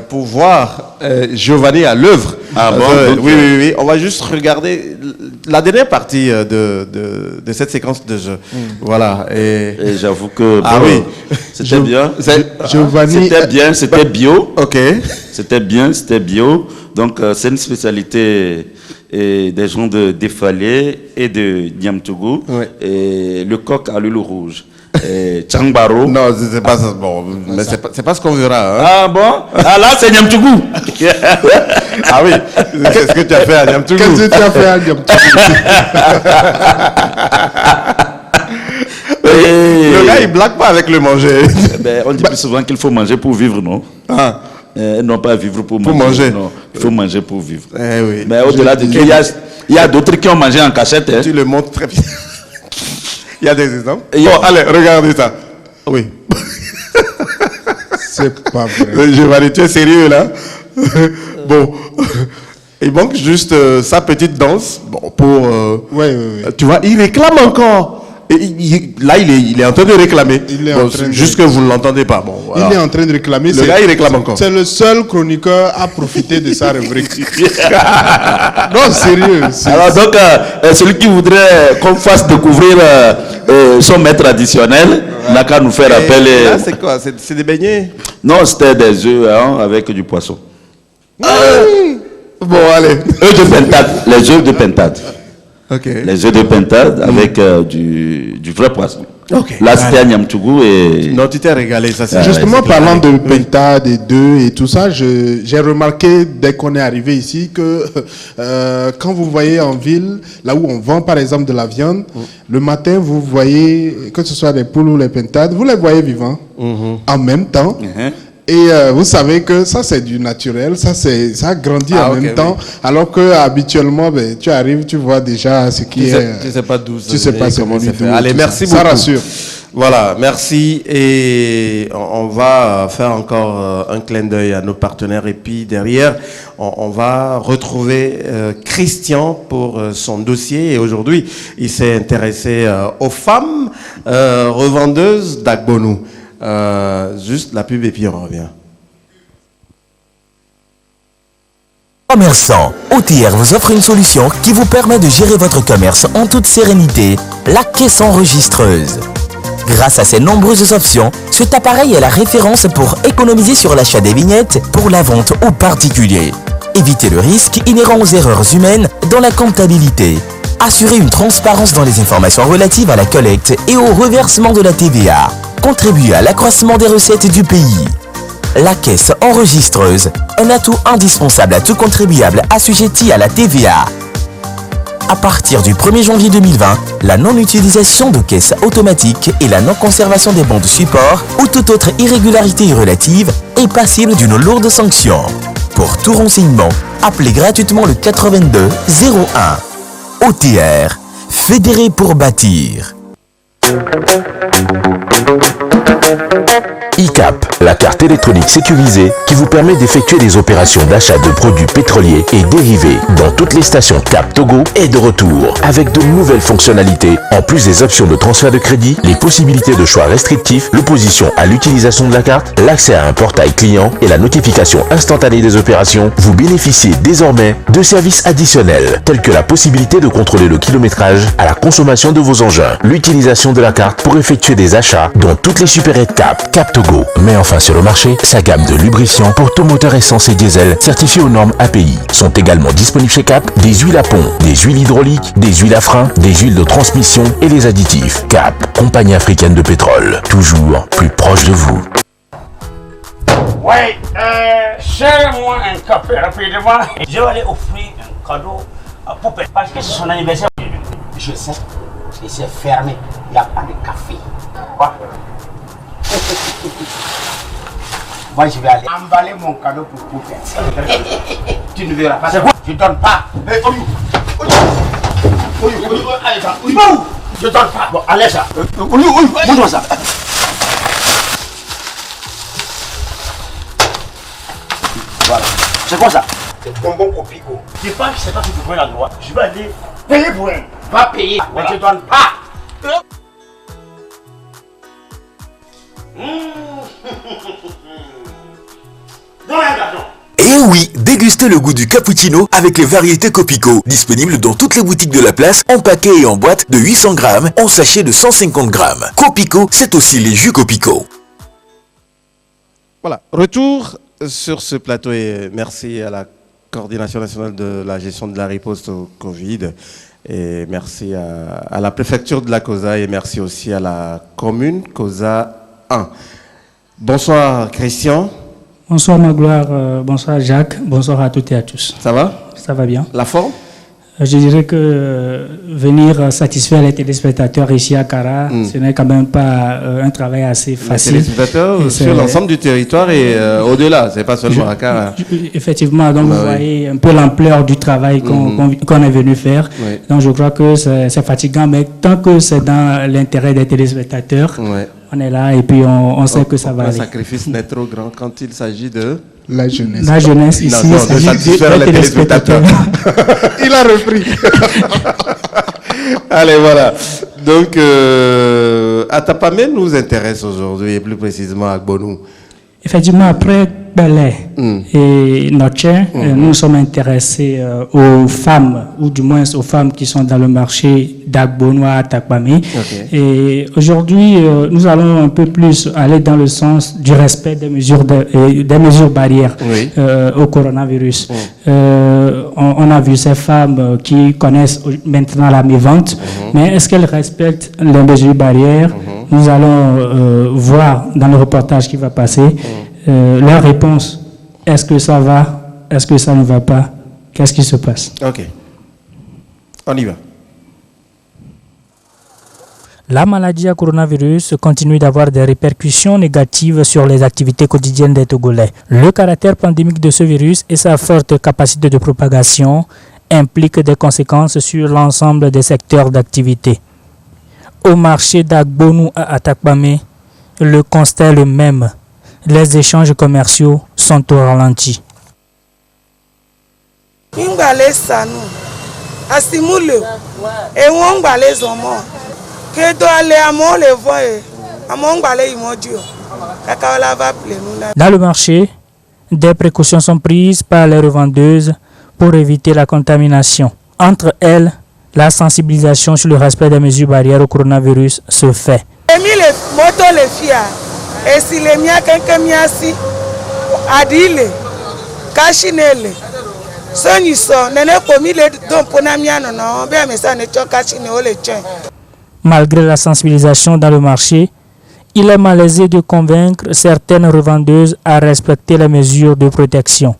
pour voir Giovanni à l'œuvre. Ah bon, oui. On va juste regarder la dernière partie de cette séquence de jeu. Voilà. Et j'avoue que c'était bien. Giovanni, c'était bio. Ok. C'était bien, c'était bio. Donc, c'est une spécialité des gens de Défalé et de Niamtougou. Et le coq à l'huile rouge. Tchangbaro. Non, c'est pas ça. Bon, mais c'est pas ce qu'on verra. Hein. Ah bon? Ah là, c'est Niamtougou. Ah oui. Qu'est-ce que tu as fait à Niamtougou? Le gars, il blague pas avec le manger. On dit plus souvent qu'il faut manger pour vivre, non? Ah. Non, pas vivre pour manger. Non, il faut manger pour vivre. Oui. Mais au-delà de tout, il y a d'autres qui ont mangé en cachette. Hein. Tu le montres très bien. Il y a des exemples. Bon, allez, regardez ça. Oui. C'est pas vrai. Giovanni, tu es sérieux là? Bon. Il manque juste sa petite danse. Bon, pour. Ouais. Tu vois, il réclame encore. Et là, il est en train de réclamer. Juste que vous ne l'entendez pas. Bon, voilà. Il est en train de réclamer. Le gars, il réclame encore. C'est le seul chroniqueur à profiter de sa rubrique. Non, sérieux. Alors donc, celui qui voudrait qu'on fasse découvrir son maître traditionnel, n'a qu'à nous faire appel. Là, c'est quoi? C'est des beignets? Non, c'était des œufs avec du poisson. Bon, allez. Œufs de pentade, les œufs de pentade. Ok. Les œufs de pentade avec du vrai poisson. Ok. Là, c'était à Niamtougou et... Non, tu t'es régalé, ça c'est... Justement, parlant de pentade et d'œufs et tout ça, j'ai remarqué dès qu'on est arrivé ici que quand vous voyez en ville, là où on vend par exemple de la viande, le matin, vous voyez, que ce soit les poules ou les pentades, vous les voyez vivants en même temps. Et vous savez que ça c'est du naturel, ça grandit en même temps, alors que habituellement tu arrives, tu vois déjà ce qui est. Tu sais pas d'où ça. Tu sais pas comment c'est fait. Allez, merci beaucoup. Ça rassure. Voilà, merci. Et on va faire encore un clin d'œil à nos partenaires. Et puis derrière, on va retrouver Christian pour son dossier. Et aujourd'hui, il s'est intéressé aux femmes revendeuses d'Agbonou. Juste la pub et puis on revient. Commerçant, OTR vous offre une solution qui vous permet de gérer votre commerce en toute sérénité, la caisse enregistreuse. Grâce à ses nombreuses options, cet appareil est la référence pour économiser sur l'achat des vignettes pour la vente aux particuliers. Évitez le risque inhérent aux erreurs humaines dans la comptabilité. Assurez une transparence dans les informations relatives à la collecte et au reversement de la TVA. Contribuer à l'accroissement des recettes du pays. La caisse enregistreuse, un atout indispensable à tout contribuable assujetti à la TVA. À partir du 1er janvier 2020, la non-utilisation de caisses automatiques et la non-conservation des bons de support ou toute autre irrégularité relative est passible d'une lourde sanction. Pour tout renseignement, appelez gratuitement le 82 01. OTR, fédéré pour bâtir. ICAP, la carte électronique sécurisée qui vous permet d'effectuer des opérations d'achat de produits pétroliers et dérivés dans toutes les stations Cap Togo est de retour avec de nouvelles fonctionnalités. En plus des options de transfert de crédit, les possibilités de choix restrictifs, l'opposition à l'utilisation de la carte, l'accès à un portail client et la notification instantanée des opérations, vous bénéficiez désormais de services additionnels tels que la possibilité de contrôler le kilométrage à la consommation de vos engins, l'utilisation de la carte pour effectuer des achats dans toutes les supérettes Cap Togo. Mais enfin sur le marché, sa gamme de lubrifiants pour tout moteur essence et diesel certifiés aux normes API sont également disponibles chez Cap, des huiles à pont, des huiles hydrauliques, des huiles à frein, des huiles de transmission et les additifs. Cap, compagnie africaine de pétrole, toujours plus proche de vous. Ouais, serre-moi un café rapidement. Je vais aller offrir un cadeau à Poupée parce que c'est son anniversaire. Je sais, et c'est fermé, il n'y a pas de café. Quoi? Moi je vais aller emballer mon cadeau pour Poupée. Tu ne verras pas. Je donne pas. Je donne pas. Bon, allez ça. Bouge-moi ça. Voilà. C'est quoi ça? C'est bonbon copico. Je pas que c'est pas si tu prends la droite. Je vais aller payer pour un. Va payer. Mais je donne pas. Et oui, dégustez le goût du cappuccino avec les variétés Copico, disponibles dans toutes les boutiques de la place, en paquet et en boîte de 800 grammes, en sachet de 150 grammes. Copico, c'est aussi les jus Copico. Voilà, retour sur ce plateau et merci à la Coordination nationale de la gestion de la riposte au Covid et merci à la préfecture de la COSA et merci aussi à la commune COSA 1. Bonsoir Christian. Bonsoir Magloire, bonsoir Jacques, bonsoir à toutes et à tous. Ça va? Ça va bien. La forme? Je dirais que venir satisfaire les téléspectateurs ici à Kara, ce n'est quand même pas un travail assez facile. Les téléspectateurs sur l'ensemble du territoire et au-delà, c'est pas seulement à Kara. Effectivement, donc vous voyez un peu l'ampleur du travail qu'on est venu faire. Donc je crois que c'est fatigant, mais tant que c'est dans l'intérêt des téléspectateurs, on est là et puis on sait que ça va aller. Le sacrifice n'est trop grand quand il s'agit de... La jeunesse. La jeunesse ici, non, de satisfaire les téléspectateurs. Il a repris. Allez, voilà. Donc, Atapamé nous intéresse aujourd'hui, et plus précisément à Agbonou. Effectivement, après Belé et Noche, nous sommes intéressés aux femmes, ou du moins aux femmes qui sont dans le marché d'Agbonou à Atapamé. Et aujourd'hui, nous allons un peu plus aller dans le sens du respect des mesures barrières au coronavirus. On a vu ces femmes qui connaissent maintenant la mi-vente, mais est-ce qu'elles respectent les mesures barrières? Nous allons voir dans le reportage qui va passer leur réponse. Est-ce que ça va? Est-ce que ça ne va pas? Qu'est-ce qui se passe? Ok. On y va. La maladie à coronavirus continue d'avoir des répercussions négatives sur les activités quotidiennes des Togolais. Le caractère pandémique de ce virus et sa forte capacité de propagation impliquent des conséquences sur l'ensemble des secteurs d'activité. Au marché d'Agbonou à Atapamé, le constat est le même. Les échanges commerciaux sont au ralenti. Dans le marché, des précautions sont prises par les revendeuses pour éviter la contamination. Entre elles, la sensibilisation sur le respect des mesures barrières au coronavirus se fait. Malgré la sensibilisation dans le marché, il est malaisé de convaincre certaines revendeuses à respecter les mesures de protection.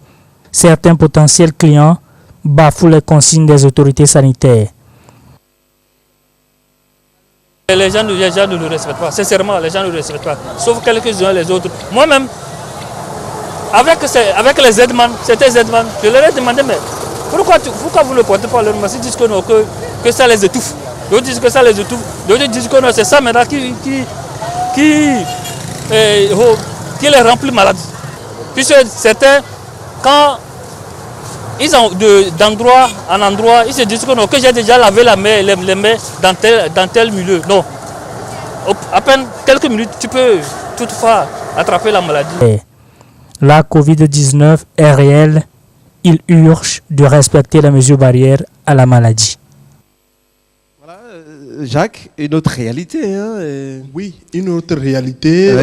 Certains potentiels clients bafouent les consignes des autorités sanitaires. Les gens ne le respectent pas, sincèrement, les gens ne le respectent pas, sauf quelques-uns, les autres. Moi-même, avec les Z-man, c'était Z-man, je leur ai demandé, mais pourquoi vous ne portez pas leur masque? Ils disent que non, que ça les étouffe. D'autres disent que ça les étouffe, d'autres disent que non, c'est ça maintenant qui les rend plus malades. Puisque certains, quand ils ont d'endroit en endroit, ils se disent que non, que j'ai déjà lavé les mains dans tel milieu. Non. À peine quelques minutes, tu peux toutefois attraper la maladie. La Covid-19 est réelle. Il urge de respecter les mesures barrières à la maladie. Jacques, une autre réalité. Oui, une autre réalité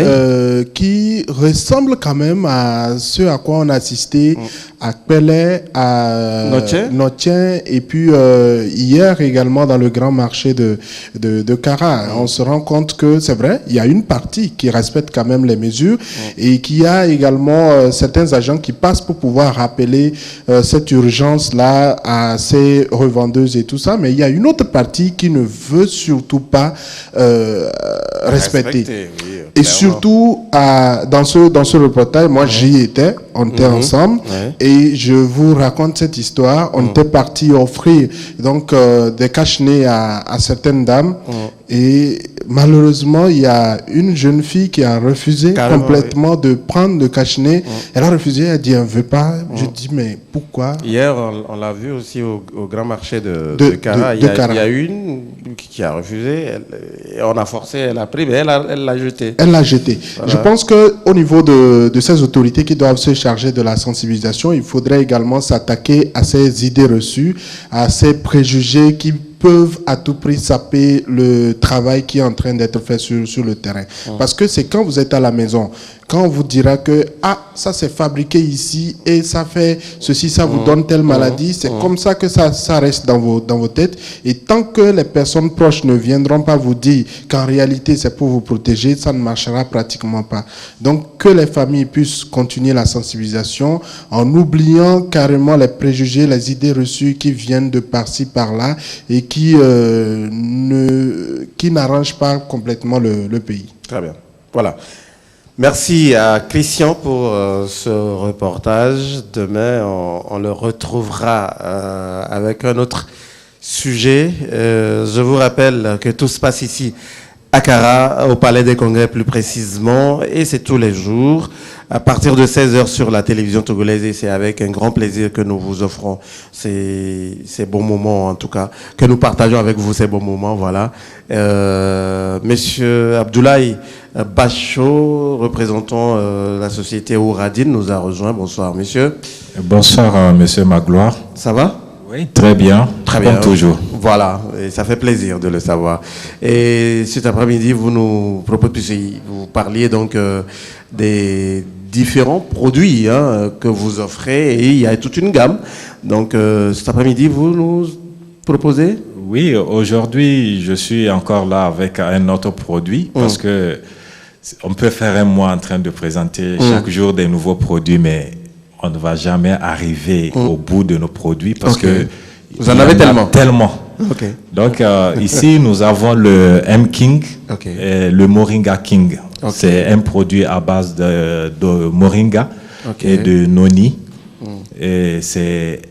qui ressemble quand même à ce à quoi on a assisté à Pelé, à Notien et puis hier également dans le grand marché de Kara. On se rend compte que c'est vrai, il y a une partie qui respecte quand même les mesures et qu'il y a également certains agents qui passent pour pouvoir rappeler cette urgence-là à ces revendeuses et tout ça, mais il y a une autre partie qui ne veut surtout pas respecter. Oui, et surtout dans ce reportage, moi j'y étais, on était ensemble et je vous raconte cette histoire. On était parti offrir donc des cache-nez à certaines dames et malheureusement il y a une jeune fille qui a refusé complètement de prendre le cache-nez. Elle a refusé, elle a dit elle ne veut pas. Je dis mais pourquoi? Hier on l'a vu aussi au grand marché de Kara. Il y a une qui a refusé, on a forcé, elle a pris, mais elle l'a jeté. Elle l'a jeté. Voilà. Je pense qu'au niveau de ces autorités qui doivent se charger de la sensibilisation, il faudrait également s'attaquer à ces idées reçues, à ces préjugés qui peuvent à tout prix saper le travail qui est en train d'être fait sur le terrain. Parce que c'est quand vous êtes à la maison, quand on vous dira que ça c'est fabriqué ici et ça fait ceci, ça vous donne telle maladie, c'est comme ça que ça reste dans vos têtes. Et tant que les personnes proches ne viendront pas vous dire qu'en réalité c'est pour vous protéger, ça ne marchera pratiquement pas. Donc que les familles puissent continuer la sensibilisation en oubliant carrément les préjugés, les idées reçues qui viennent de par-ci par-là et qui n'arrangent pas complètement le pays. Très bien. Voilà. Merci à Christian pour ce reportage. Demain, on le retrouvera avec un autre sujet. Je vous rappelle que tout se passe ici à Kara, au Palais des Congrès plus précisément, et c'est tous les jours, à partir de 16h sur la télévision togolaise, et c'est avec un grand plaisir que nous vous offrons ces bons moments, en tout cas, que nous partageons avec vous ces bons moments, voilà. Monsieur Abdoulaye Bachot, représentant la société Ouradine, nous a rejoint. Bonsoir, monsieur. Bonsoir, monsieur Magloire. Ça va? Oui, très bien. Très bien. Comme toujours. Voilà, et ça fait plaisir de le savoir. Et cet après-midi, vous nous proposez, vous parliez donc des différents produits que vous offrez, et il y a toute une gamme. Donc cet après-midi, vous nous proposez? Oui, aujourd'hui, je suis encore là avec un autre produit, parce que on peut faire un mois en train de présenter chaque jour des nouveaux produits, mais on ne va jamais arriver au bout de nos produits, parce que vous en avez tellement. Donc ici, nous avons le M-King et le Moringa King. C'est un produit à base de moringa et de noni. Et c'est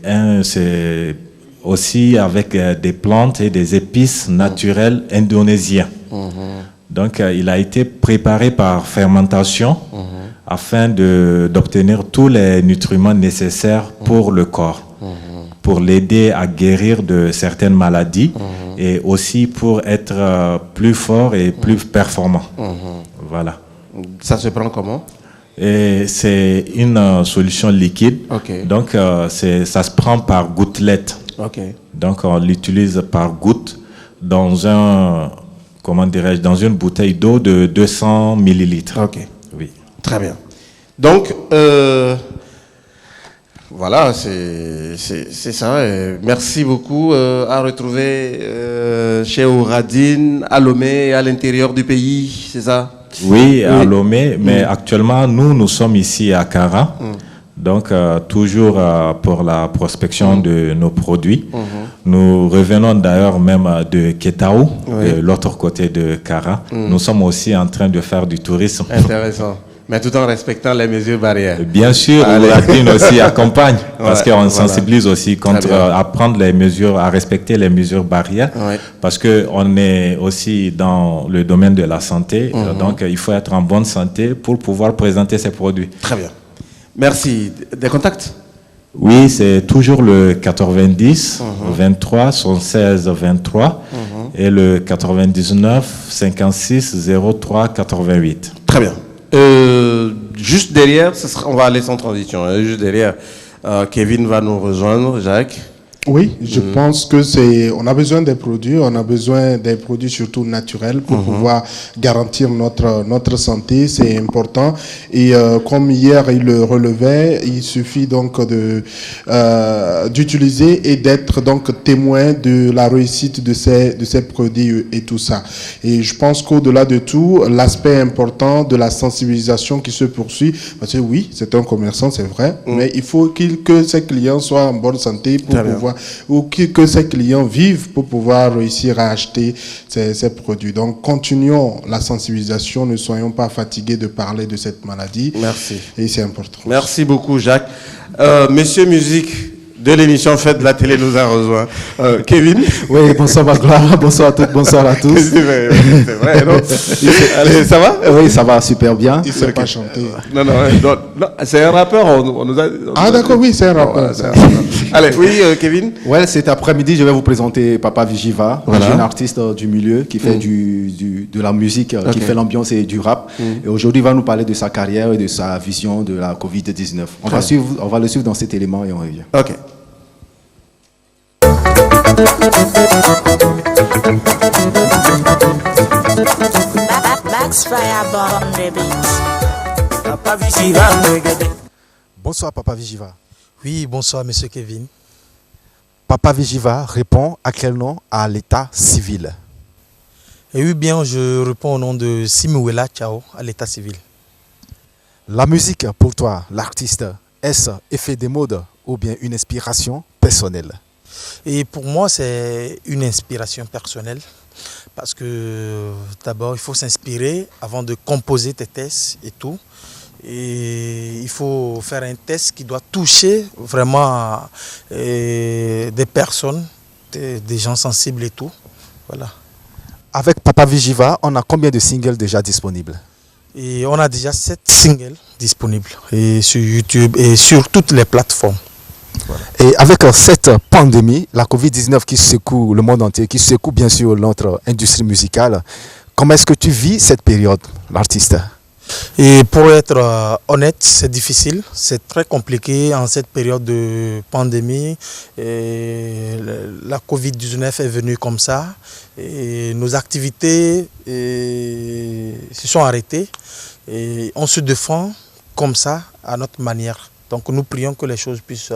aussi avec des plantes et des épices naturelles indonésiennes. Donc il a été préparé par fermentation afin d'obtenir tous les nutriments nécessaires pour le corps, pour l'aider à guérir de certaines maladies et aussi pour être plus fort et plus performant. Voilà. Ça se prend comment? Et c'est une solution liquide. Donc ça se prend par gouttelette. Donc on l'utilise par goutte dans dans une bouteille d'eau de 200 millilitres. Oui. Très bien. Donc voilà, c'est ça. Merci beaucoup. À retrouver chez Ouradine, à Lomé et à l'intérieur du pays, c'est ça? Oui, à Lomé, mais actuellement, nous sommes ici à Kara. Donc, toujours pour la prospection de nos produits. Nous revenons d'ailleurs même de Ketao, de l'autre côté de Kara. Nous sommes aussi en train de faire du tourisme. Intéressant. Mais tout en respectant les mesures barrières. Bien sûr, Ouradine aussi accompagne, parce qu'on sensibilise aussi à prendre les mesures, à respecter les mesures barrières, parce qu'on est aussi dans le domaine de la santé, donc il faut être en bonne santé pour pouvoir présenter ces produits. Très bien. Merci. Des contacts? Oui, c'est toujours le 90 23 76 23 et le 99 56 03 88. Très bien. Juste derrière, on va aller sans transition. Juste derrière, Kevin va nous rejoindre. Jacques? Oui, je pense que on a besoin des produits, on a besoin des produits surtout naturels pour pouvoir garantir notre santé, c'est important. Et comme hier il le relevait, il suffit donc d'utiliser et d'être donc témoin de la réussite de ces produits et tout ça. Et je pense qu'au-delà de tout, l'aspect important de la sensibilisation qui se poursuit, parce que oui, c'est un commerçant, c'est vrai, mais il faut que ses clients soient en bonne santé pour pouvoir ou que ses clients vivent pour pouvoir réussir à acheter ces produits. Donc, continuons la sensibilisation, ne soyons pas fatigués de parler de cette maladie. Merci. Et c'est important. Merci beaucoup, Jacques. Monsieur Musique de l'émission Fête de la télé nous a rejoint. Kevin? Oui, bonsoir Magloire, bonsoir à toutes, bonsoir à tous. C'est vrai, non? Allez, ça va? Oui, ça va super bien. Il ne sait pas chanter. Non, c'est un rappeur. On nous a, d'accord, oui, c'est un rappeur. Allez, oui, Kevin? Ouais, cet après-midi, je vais vous présenter Papa Vigiva, un jeune artiste du milieu qui fait de la musique, qui fait l'ambiance et du rap. Et aujourd'hui, il va nous parler de sa carrière et de sa vision de la Covid-19. On va le suivre dans cet élément et on revient. Ok. Bonsoir Papa Vigiva. Oui, bonsoir Monsieur Kevin. Papa Vigiva répond à quel nom? À l'état civil. Et oui, bien, je réponds au nom de Simiwela Chao, à l'état civil. La musique, pour toi, l'artiste, est-ce effet des modes ou bien une inspiration personnelle? Et pour moi, c'est une inspiration personnelle. Parce que d'abord, il faut s'inspirer avant de composer tes textes et tout. Et il faut faire un texte qui doit toucher vraiment des personnes, des gens sensibles et tout. Voilà. Avec Papa Vigiva, on a combien de singles déjà disponibles? Et on a déjà 7 singles disponibles et sur YouTube et sur toutes les plateformes. Voilà. Et avec cette pandémie, la Covid-19 qui secoue le monde entier, qui secoue bien sûr notre industrie musicale, comment est-ce que tu vis cette période, l'artiste? Et pour être honnête, c'est difficile, c'est très compliqué en cette période de pandémie. Et la Covid-19 est venue comme ça et nos activités se sont arrêtées et on se défend comme ça à notre manière. Donc nous prions que les choses puissent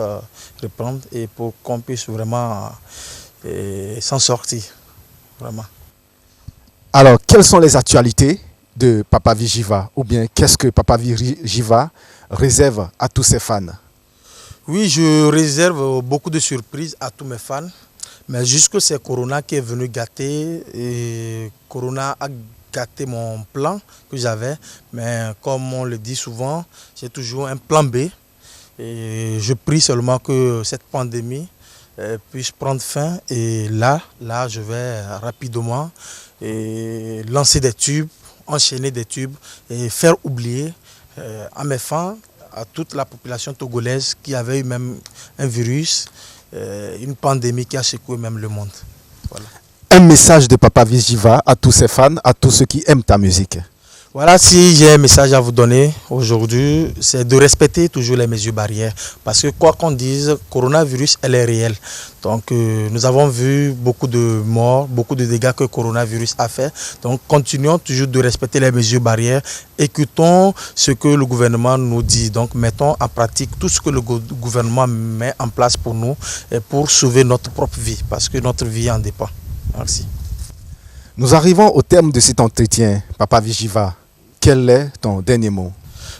reprendre et pour qu'on puisse vraiment s'en sortir. Vraiment. Alors, quelles sont les actualités de Papa Vigiva, ou bien qu'est-ce que Papa Vigiva réserve à tous ses fans? Oui, je réserve beaucoup de surprises à tous mes fans, mais jusque c'est Corona qui est venu gâter, et Corona a gâté mon plan que j'avais, mais comme on le dit souvent, j'ai toujours un plan B, et je prie seulement que cette pandémie puisse prendre fin, et là je vais rapidement lancer des tubes, enchaîner des tubes et faire oublier à mes fans, à toute la population togolaise qui avait eu même un virus, une pandémie qui a secoué même le monde. Voilà. Un message de Papa Vigiva à tous ses fans, à tous ceux qui aiment ta musique. Voilà, si j'ai un message à vous donner aujourd'hui, c'est de respecter toujours les mesures barrières. Parce que quoi qu'on dise, coronavirus, elle est réelle. Donc nous avons vu beaucoup de morts, beaucoup de dégâts que le coronavirus a fait. Donc continuons toujours de respecter les mesures barrières. Écoutons ce que le gouvernement nous dit. Donc mettons en pratique tout ce que le gouvernement met en place pour nous et pour sauver notre propre vie. Parce que notre vie en dépend. Merci. Nous arrivons au terme de cet entretien, Papa Vigiva. Quel est ton dernier mot?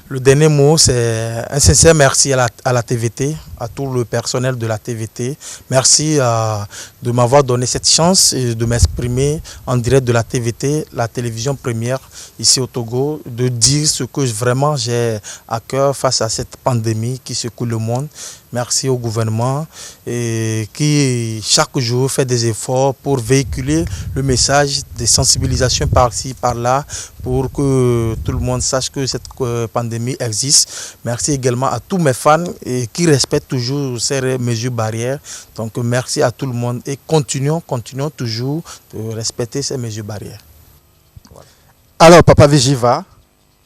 Le dernier mot, c'est un sincère merci à la TVT, à tout le personnel de la TVT. Merci de m'avoir donné cette chance et de m'exprimer en direct de la TVT, la télévision première ici au Togo, de dire ce que vraiment j'ai à cœur face à cette pandémie qui secoue le monde. Merci au gouvernement qui chaque jour fait des efforts pour véhiculer le message de sensibilisation par-ci, par-là, pour que tout le monde sache que cette pandémie existe. Merci également à tous mes fans qui respectent toujours ces mesures barrières. Donc merci à tout le monde et continuons toujours de respecter ces mesures barrières. Voilà. Alors Papa Vigiva,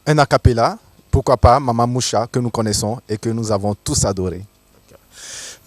un a cappella, pourquoi pas Maman Moucha que nous connaissons et que nous avons tous adoré.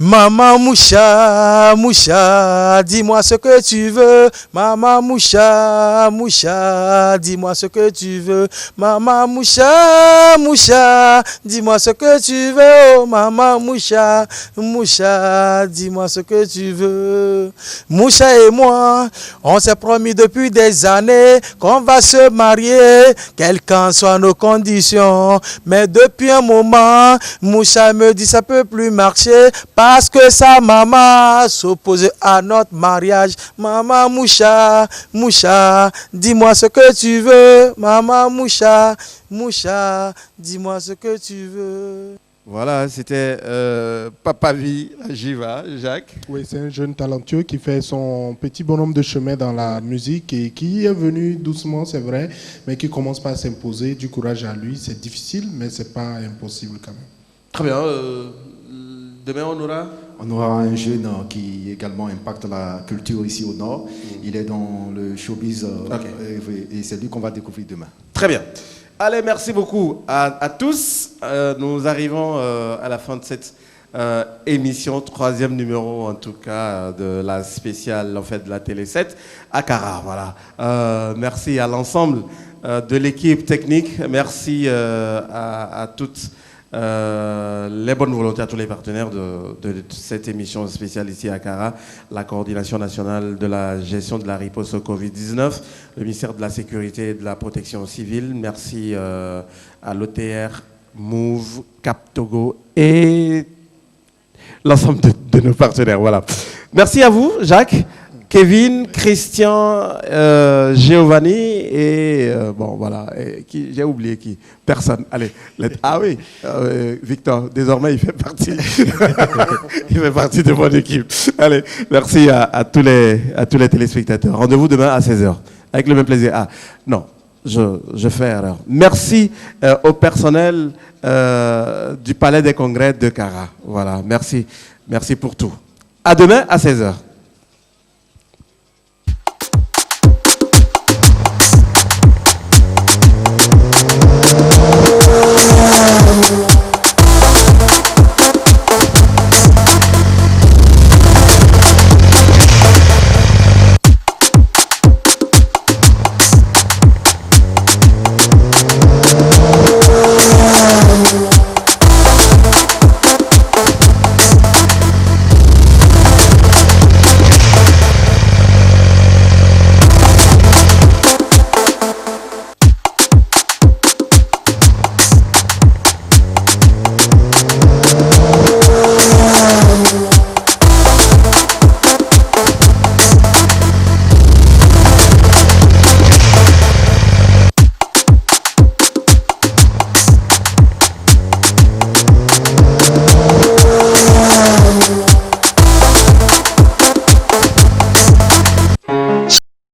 Maman Moucha, Moucha, dis-moi ce que tu veux. Maman Moucha, Moucha, dis-moi ce que tu veux. Maman Moucha, Moucha, dis-moi ce que tu veux. Oh, Maman Moucha, Moucha, dis-moi ce que tu veux. Moucha et moi, on s'est promis depuis des années qu'on va se marier, quelles qu'en soient nos conditions. Mais depuis un moment, Moucha me dit ça peut plus marcher. Parce que sa maman s'oppose à notre mariage. Maman Moucha, Moucha, dis-moi ce que tu veux. Maman Moucha, Moucha, dis-moi ce que tu veux. Voilà, c'était Papa Vigiva, Jacques. Oui, c'est un jeune talentueux qui fait son petit bonhomme de chemin dans la musique et qui est venu doucement, c'est vrai, mais qui commence par s'imposer. Du courage à lui, c'est difficile, mais c'est pas impossible quand même. Très bien. Demain, on aura un jeune qui également impacte la culture ici au Nord. Il est dans le showbiz et c'est lui qu'on va découvrir demain. Très bien. Allez, merci beaucoup à tous. Nous arrivons à la fin de cette émission, 3e numéro en tout cas de la spéciale en fait de la Télé 7 à Cara. Voilà. Merci à l'ensemble de l'équipe technique. Merci à toutes les bonnes volontés, à tous les partenaires de cette émission spéciale ici à Cara, la coordination nationale de la gestion de la riposte au Covid-19, le ministère de la Sécurité et de la Protection civile. Merci à l'OTR, Move, Cap Togo et l'ensemble de nos partenaires. Voilà. Merci à vous, Jacques, Kevin, Christian, Giovanni et bon voilà, j'ai oublié qui? Personne. Allez, ah oui, Victor. Désormais, il fait partie. Il fait partie de mon équipe. Allez, merci à tous les téléspectateurs. Rendez-vous demain à 16h. Avec le même plaisir. Ah, non, je fais erreur. Merci au personnel du Palais des Congrès de Kara. Voilà, merci. Merci pour tout. À demain à 16h.